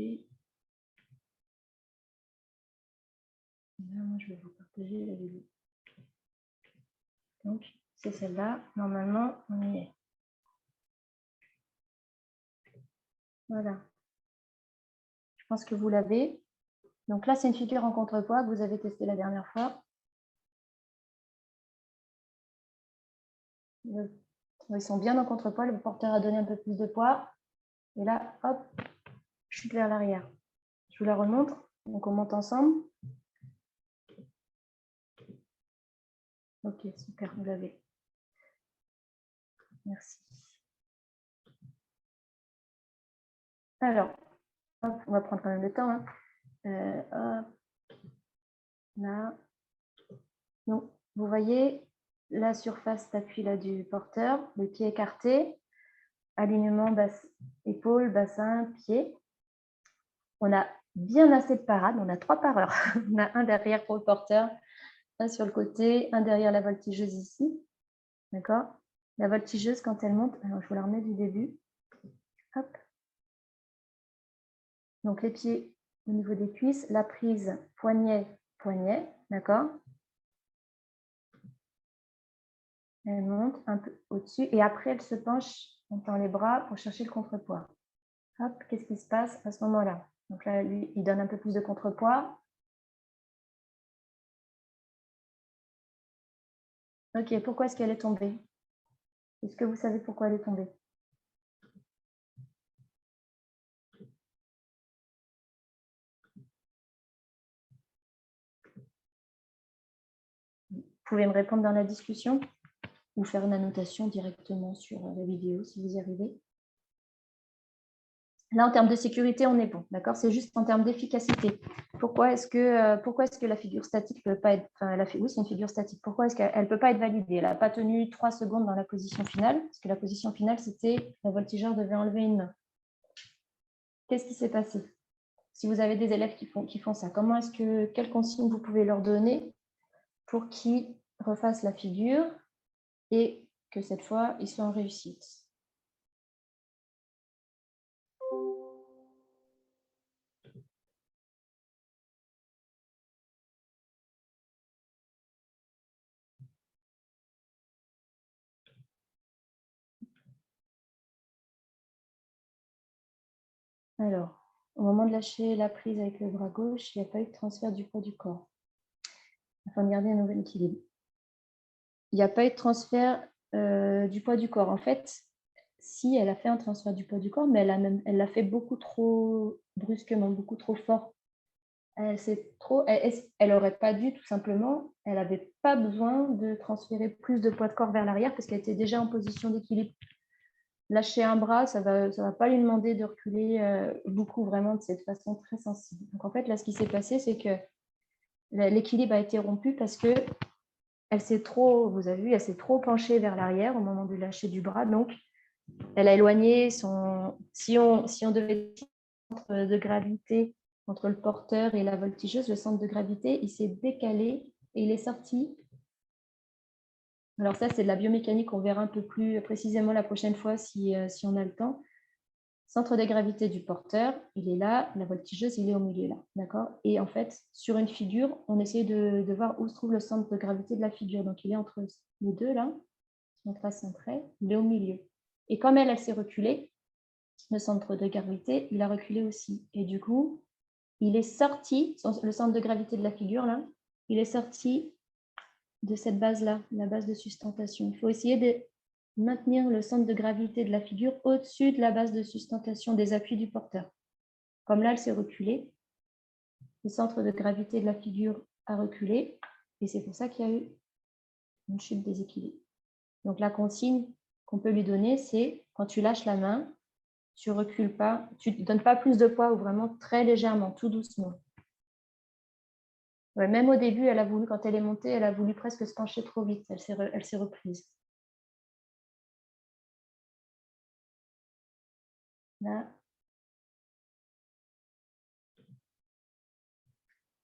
Là, moi, je vais vous partager la vidéo. Donc, c'est celle-là. Normalement, on y est. Voilà. Je pense que vous l'avez. Donc là, c'est une figure en contrepoids que vous avez testée la dernière fois. Ils sont bien en contrepoids. Le porteur a donné un peu plus de poids. Et là, hop, chute vers l'arrière. Je vous la remontre. Donc, on monte ensemble. Ok, super, vous l'avez. Merci. Alors, hop, on va prendre quand même le temps. Hop, là. Donc, vous voyez la surface d'appui là du porteur, le pied écarté, alignement épaule, bassin, pied. On a bien assez de parades, on a 3 pareurs. On a un derrière pour le porteur, un sur le côté, un derrière la voltigeuse ici. D'accord? La voltigeuse, quand elle monte, alors je vous la remets du début. Hop. Donc les pieds au niveau des cuisses, la prise poignet, poignet, d'accord? Elle monte un peu au-dessus et après elle se penche, on tend les bras pour chercher le contrepoids. Hop, qu'est-ce qui se passe à ce moment-là? Donc là, lui, il donne un peu plus de contrepoids. Ok, pourquoi est-ce qu'elle est tombée? Est-ce que vous savez pourquoi elle est tombée? Vous pouvez me répondre dans la discussion ou faire une annotation directement sur la vidéo si vous y arrivez. Là, en termes de sécurité, on est bon, d'accord? C'est juste en termes d'efficacité. Pourquoi est-ce que la figure statique ne peut pas être... Enfin, oui, c'est une figure statique. Pourquoi est-ce qu'elle ne peut pas être validée? Elle n'a pas tenu 3 secondes dans la position finale, parce que la position finale, c'était la voltigeur devait enlever une main. Qu'est-ce qui s'est passé? Si vous avez des élèves qui font ça, quelles consignes vous pouvez leur donner pour qu'ils refassent la figure et que cette fois, ils soient en réussite? Alors, au moment de lâcher la prise avec le bras gauche, il n'y a pas eu de transfert du poids du corps, afin de garder un nouvel équilibre. Il n'y a pas eu de transfert du poids du corps. En fait, si, elle a fait un transfert du poids du corps, mais elle l'a fait beaucoup trop brusquement, beaucoup trop fort. Elle n'aurait pas dû, tout simplement, elle n'avait pas besoin de transférer plus de poids de corps vers l'arrière parce qu'elle était déjà en position d'équilibre. Lâcher un bras, ça va pas lui demander de reculer beaucoup, vraiment, de cette façon très sensible. Donc, en fait, là, ce qui s'est passé, c'est que l'équilibre a été rompu parce que elle s'est trop penchée vers l'arrière au moment du lâcher du bras. Donc, elle a éloigné son... Si on devait centre de gravité entre le porteur et la voltigeuse, le centre de gravité, il s'est décalé et il est sorti. Alors ça, c'est de la biomécanique, on verra un peu plus précisément la prochaine fois si on a le temps. Centre de gravité du porteur, il est là, la voltigeuse, il est au milieu là, d'accord? Et en fait, sur une figure, on essaie de voir où se trouve le centre de gravité de la figure. Donc, il est entre les deux là, si on trace un trait, il est au milieu. Et comme elle s'est reculée, le centre de gravité, il a reculé aussi. Et du coup, il est sorti, le centre de gravité de la figure là, il est sorti de cette base-là, la base de sustentation. Il faut essayer de maintenir le centre de gravité de la figure au-dessus de la base de sustentation des appuis du porteur. Comme là, elle s'est reculée, le centre de gravité de la figure a reculé, et c'est pour ça qu'il y a eu une chute déséquilibre. Donc la consigne qu'on peut lui donner, c'est quand tu lâches la main, tu recules pas, tu ne donnes pas plus de poids ou vraiment très légèrement, tout doucement. Ouais, même au début, elle a voulu, quand elle est montée, elle a voulu presque se pencher trop vite, elle s'est reprise.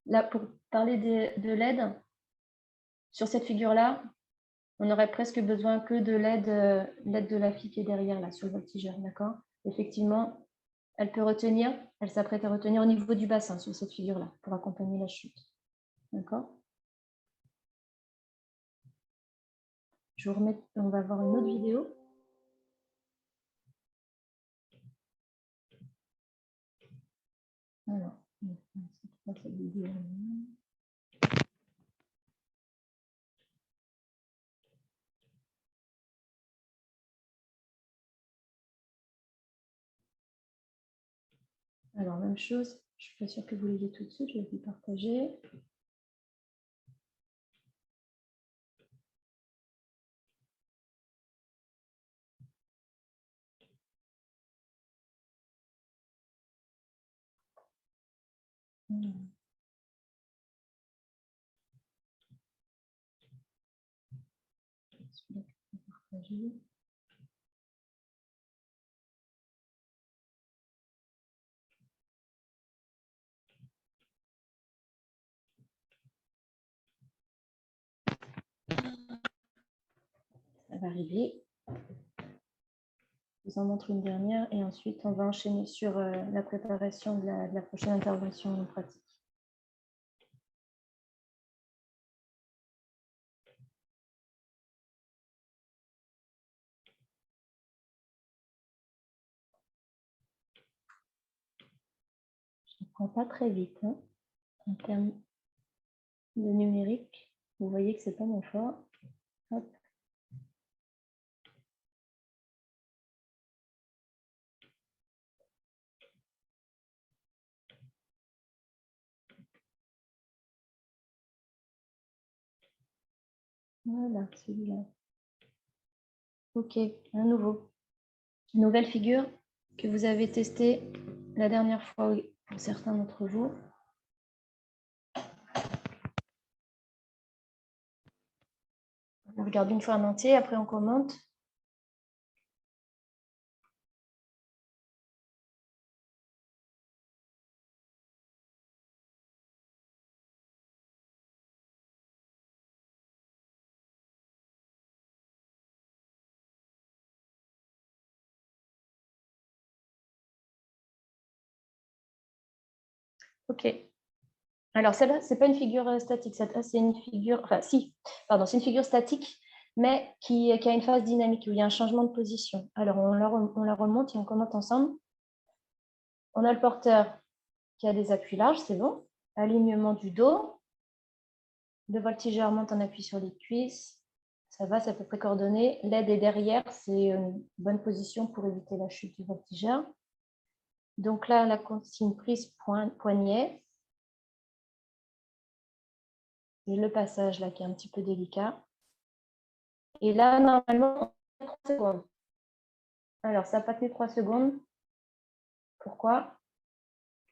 Là, pour parler de l'aide, sur cette figure-là, on aurait presque besoin que de l'aide de la fille qui est derrière, là, sur le voltigeur, d'accord? Effectivement, elle peut retenir, elle s'apprête à retenir au niveau du bassin sur cette figure-là, pour accompagner la chute. D'accord. Je vous remets, on va voir une autre vidéo. Alors, cette vidéo. Alors, même chose, je ne suis pas sûre que vous l'ayez tout de suite, je vais vous partager. Celui-là que je vais partager. Ça va arriver. Je vous en montre une dernière et ensuite on va enchaîner sur la préparation de la prochaine intervention pratique. Je ne prends pas très vite hein, en termes de numérique. Vous voyez que ce n'est pas mon fort. Hop. Voilà, celui-là. Ok, un nouveau. Une nouvelle figure que vous avez testée la dernière fois pour certains d'entre vous. On regarde une fois en entier, après on commente. Ok. Alors celle-là, ce n'est pas une figure statique, c'est une figure, enfin si, pardon, c'est une figure statique, mais qui a une phase dynamique, où il y a un changement de position. Alors on la remonte et on commente ensemble. On a le porteur qui a des appuis larges, c'est bon. Alignement du dos. Le voltigeur monte en appui sur les cuisses. Ça va, c'est à peu près coordonné. L'aide est derrière, c'est une bonne position pour éviter la chute du voltigeur. Donc là, la consigne prise poignet. Et le passage là qui est un petit peu délicat. Et là, normalement, on a 3 secondes. Alors, ça n'a pas tenu 3 secondes. Pourquoi?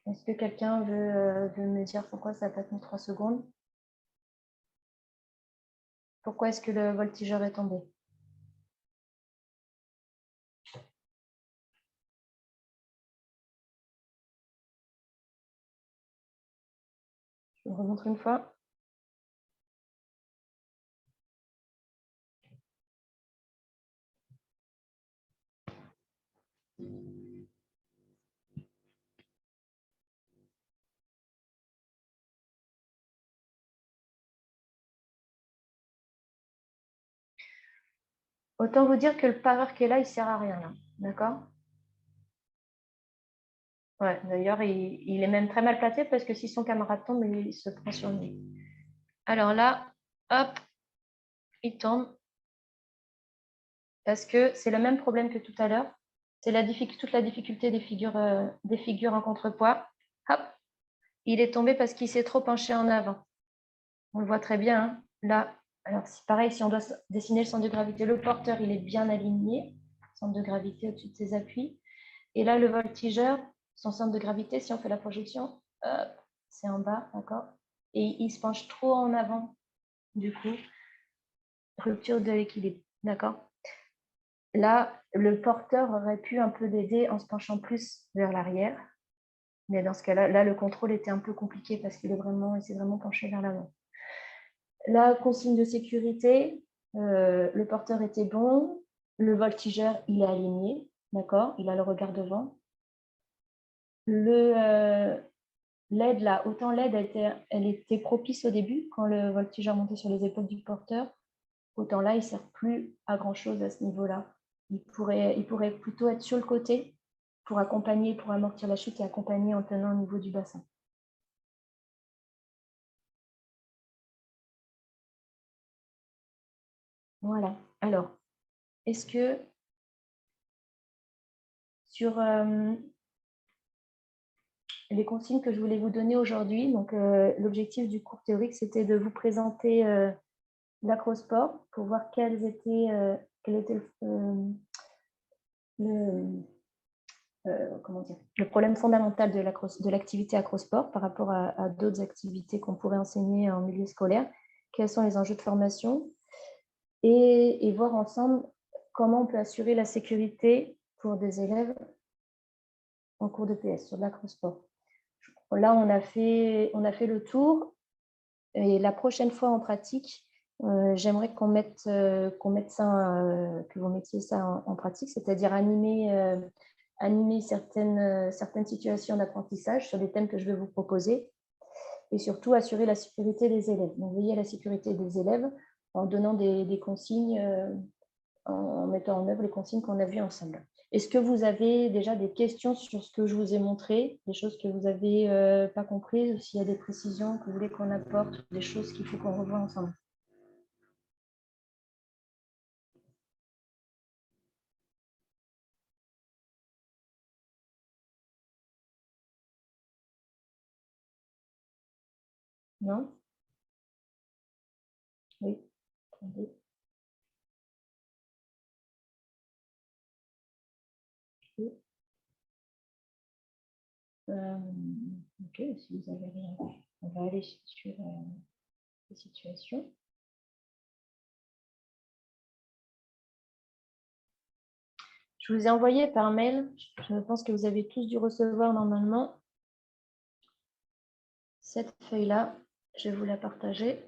Est-ce que quelqu'un veut me dire pourquoi ça n'a pas tenu 3 secondes? Pourquoi est-ce que le voltigeur est tombé? Je vous remontre une fois. Autant vous dire que le pareur qui est là, il ne sert à rien. D'accord? Ouais, d'ailleurs, il est même très mal placé parce que si son camarade tombe, il se prend sur le nez. Alors là, hop, il tombe. Parce que c'est le même problème que tout à l'heure. C'est toute la difficulté des figures en contrepoids. Hop, il est tombé parce qu'il s'est trop penché en avant. On le voit très bien. Hein. Là, alors c'est pareil, si on doit dessiner le centre de gravité, le porteur, il est bien aligné. Centre de gravité au-dessus de ses appuis. Et là, le voltigeur, son centre de gravité, si on fait la projection, c'est en bas, d'accord? Et il se penche trop en avant, du coup. Rupture de l'équilibre, d'accord? Là, le porteur aurait pu un peu l'aider en se penchant plus vers l'arrière. Mais dans ce cas-là, là, le contrôle était un peu compliqué parce qu'il s'est vraiment penché vers l'avant. La consigne de sécurité, le porteur était bon, le voltigeur, il est aligné, d'accord, il a le regard devant. l'aide là, autant l'aide elle était propice au début quand le voltigeur montait sur les épaules du porteur, autant là il ne sert plus à grand chose à ce niveau-là. Il pourrait plutôt être sur le côté pour accompagner, pour amortir la chute et accompagner en tenant au niveau du bassin. Voilà. Alors, est-ce que sur les consignes que je voulais vous donner aujourd'hui, donc l'objectif du cours théorique, c'était de vous présenter l'acrosport pour voir quel était le problème fondamental de l'activité acrosport par rapport à d'autres activités qu'on pourrait enseigner en milieu scolaire, quels sont les enjeux de formation, et voir ensemble comment on peut assurer la sécurité pour des élèves en cours de PS sur de l'acrosport. Là, on a fait le tour, et la prochaine fois en pratique, j'aimerais qu'on mette ça, que vous mettiez ça en pratique, c'est-à-dire animer certaines situations d'apprentissage sur les thèmes que je vais vous proposer, et surtout assurer la sécurité des élèves. Donc, veiller à la sécurité des élèves en donnant des consignes, en mettant en œuvre les consignes qu'on a vues ensemble. Est-ce que vous avez déjà des questions sur ce que je vous ai montré, des choses que vous n'avez pas comprises, ou s'il y a des précisions que vous voulez qu'on apporte, des choses qu'il faut qu'on revoie ensemble? Non? Oui. Attendez. Oui. Ok, si vous avez rien, on va aller sur les situations. Je vous ai envoyé par mail, je pense que vous avez tous dû recevoir normalement cette feuille-là. Je vais vous la partager.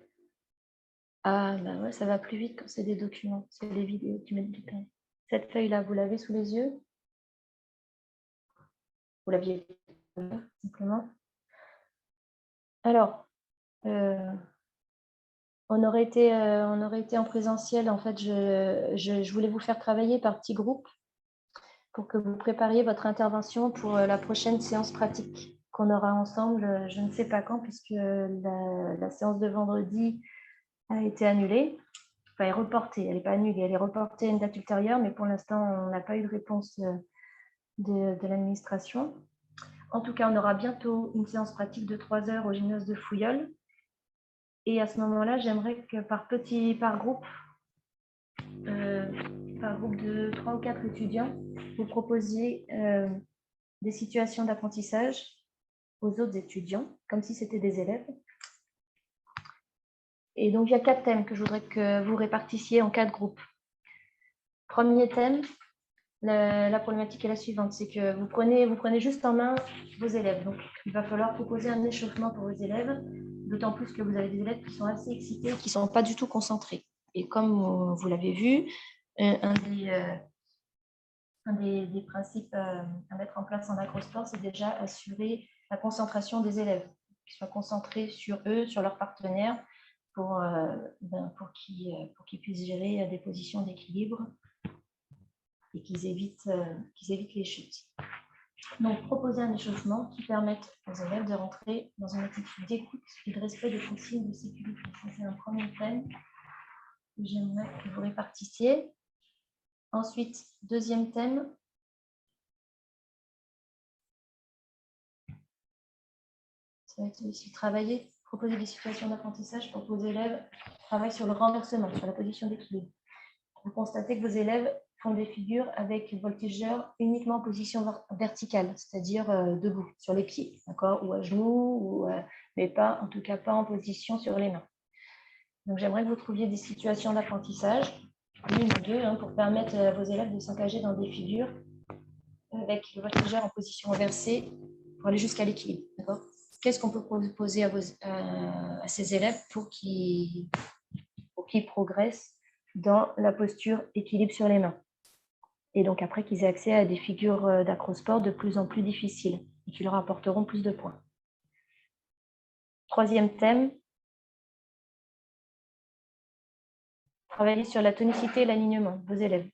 Ah, bah ouais, ça va plus vite quand c'est des documents, c'est les vidéos qui mettent du temps. Cette feuille-là, vous l'avez sous les yeux? Vous l'aviez simplement. Alors, on aurait été en présentiel. En fait, je voulais vous faire travailler par petits groupes pour que vous prépariez votre intervention pour la prochaine séance pratique qu'on aura ensemble, je ne sais pas quand, puisque la séance de vendredi a été annulée. Enfin, elle est reportée, elle n'est pas annulée, elle est reportée à une date ultérieure, mais pour l'instant, on n'a pas eu de réponse de l'administration. En tout cas, on aura bientôt une séance pratique de 3 heures au gymnase de Fouilleul. Et à ce moment-là, j'aimerais que par groupe de 3 ou 4 étudiants, vous proposiez des situations d'apprentissage aux autres étudiants, comme si c'était des élèves. Et donc, il y a 4 thèmes que je voudrais que vous répartissiez en 4 groupes. Premier thème, la problématique est la suivante, c'est que vous prenez juste en main vos élèves. Donc, il va falloir proposer un échauffement pour vos élèves, d'autant plus que vous avez des élèves qui sont assez excités, qui ne sont pas du tout concentrés. Et comme vous l'avez vu, un des principes à mettre en place en acrosport, c'est déjà assurer la concentration des élèves, qu'ils soient concentrés sur eux, sur leurs partenaires, pour qu'ils puissent gérer des positions d'équilibre et qu'ils évitent les chutes. Donc, proposer un échauffement qui permette aux élèves de rentrer dans une attitude d'écoute et de respect des consignes de sécurité. C'est un premier thème que j'aimerais que vous répartissiez. Ensuite, deuxième thème, ça va être aussi proposer des situations d'apprentissage pour que vos élèves travaillent sur le renversement, sur la position d'équilibre. Vous constatez que vos élèves font des figures avec voltigeur uniquement en position verticale, c'est-à-dire debout, sur les pieds, d'accord, ou à genoux, mais pas, en tout cas pas en position sur les mains. Donc j'aimerais que vous trouviez des situations d'apprentissage, une ou deux, pour permettre à vos élèves de s'engager dans des figures avec le voltigeur en position inversée pour aller jusqu'à l'équilibre, d'accord. Qu'est-ce qu'on peut proposer à ces élèves pour qu'ils progressent dans la posture équilibre sur les mains, et donc après qu'ils aient accès à des figures d'acrosport de plus en plus difficiles et qui leur apporteront plus de points. Troisième thème, travailler sur la tonicité et l'alignement de vos élèves.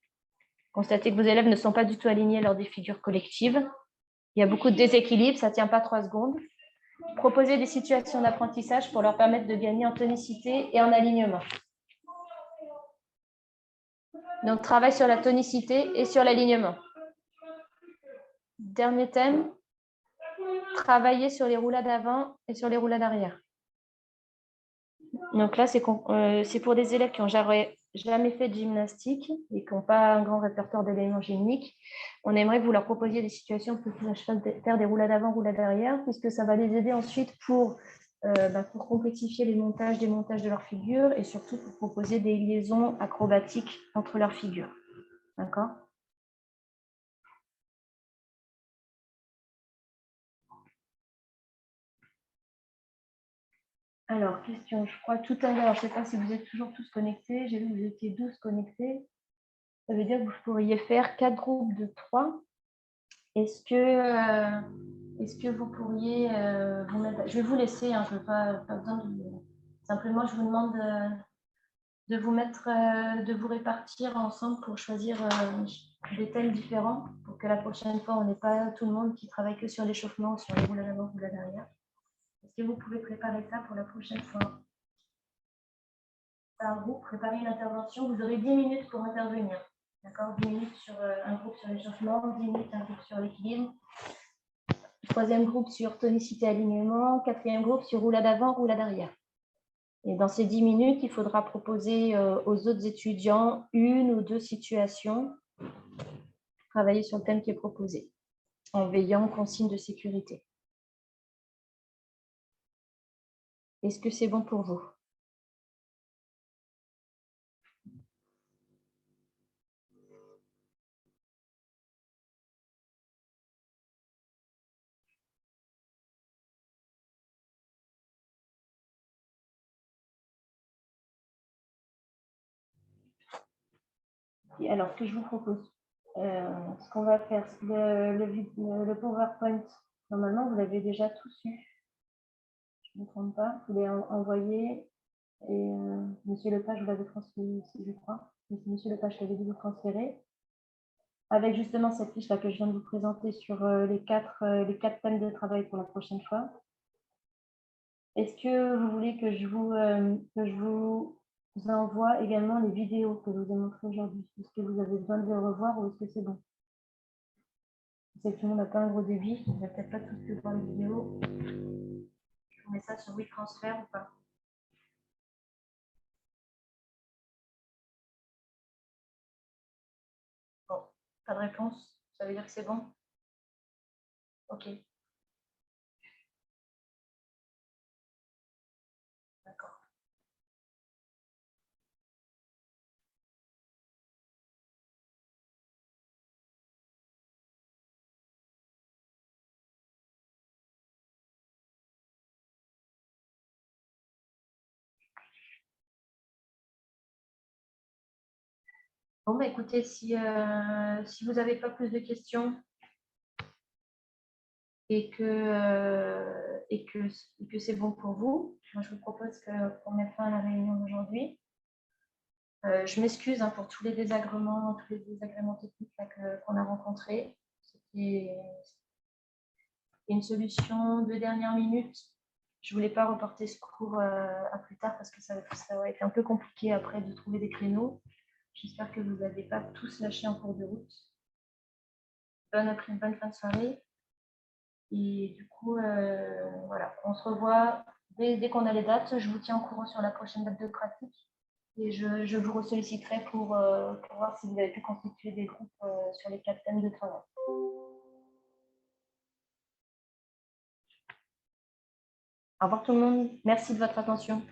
Constatez que vos élèves ne sont pas du tout alignés lors des figures collectives. Il y a beaucoup de déséquilibre, ça ne tient pas 3 secondes. Proposer des situations d'apprentissage pour leur permettre de gagner en tonicité et en alignement. Donc, travail sur la tonicité et sur l'alignement. Dernier thème, travailler sur les roulades avant et sur les roulades arrière. Donc là, c'est pour des élèves qui n'ont jamais fait de gymnastique et qui n'ont pas un grand répertoire d'éléments gymniques. On aimerait que vous leur proposiez des situations pour faire des roulades avant, roulades arrière, puisque ça va les aider ensuite pour complexifier les montages, démontages de leur figure et surtout pour proposer des liaisons acrobatiques entre leurs figures. D'accord ? Alors, question, je crois tout à l'heure, je ne sais pas si vous êtes toujours tous connectés, j'ai vu que vous étiez 12 connectés. Ça veut dire que vous pourriez faire 4 groupes de 3. Est-ce que vous pourriez vous mettre... Je vais vous laisser, hein, je veux pas besoin de... Simplement, je vous demande de vous mettre, de vous répartir ensemble pour choisir des thèmes différents pour que la prochaine fois, on n'ait pas tout le monde qui travaille que sur l'échauffement, sur les roulades avant, roulades arrière. Est-ce que vous pouvez préparer ça pour la prochaine fois? Par groupe, préparer une intervention, vous aurez 10 minutes pour intervenir. D'accord? 10 minutes sur un groupe sur l'échauffement, 10 minutes un groupe sur l'équilibre. Troisième groupe sur tonicité alignement, quatrième groupe sur roulade avant, roulade arrière. Et dans ces 10 minutes, il faudra proposer aux autres étudiants 1 ou 2 situations, travailler sur le thème qui est proposé, en veillant aux consignes de sécurité. Est-ce que c'est bon pour vous? Et alors, ce que je vous propose, ce qu'on va faire, le PowerPoint, normalement, vous l'avez déjà tous eu. Je ne me trompe pas, vous l'avez envoyé et Monsieur Lepage, vous l'avez transféré ici, je crois. Monsieur Lepage, je l'avais dû vous transférer. Avec justement cette fiche-là que je viens de vous présenter sur les quatre thèmes de travail pour la prochaine fois. Est-ce que vous voulez que je vous envoie également les vidéos que je vous ai montrées aujourd'hui? Est-ce que vous avez besoin de les revoir ou est-ce que c'est bon? Je sais que tout le monde n'a pas un gros débit, on ne va peut-être pas tous que voir les vidéos. Je vous mets ça sur WeTransfer ou pas? Bon, pas de réponse, ça veut dire que c'est bon? Ok. D'accord. Bon, bah, écoutez, si vous n'avez pas plus de questions et que c'est bon pour vous, moi, je vous propose qu'on mette fin à la réunion d'aujourd'hui. Je m'excuse pour tous les désagréments techniques qu'on a rencontrés. C'était une solution de dernière minute. Je ne voulais pas reporter ce cours à plus tard parce que ça aurait été un peu compliqué après de trouver des créneaux. J'espère que vous n'avez pas tous lâché en cours de route. Bonne fin de soirée. Et du coup, voilà, on se revoit dès qu'on a les dates. Je vous tiens au courant sur la prochaine date de pratique. Et je vous solliciterai pour voir si vous avez pu constituer des groupes sur les 4 thèmes de travail. Au revoir tout le monde. Merci de votre attention.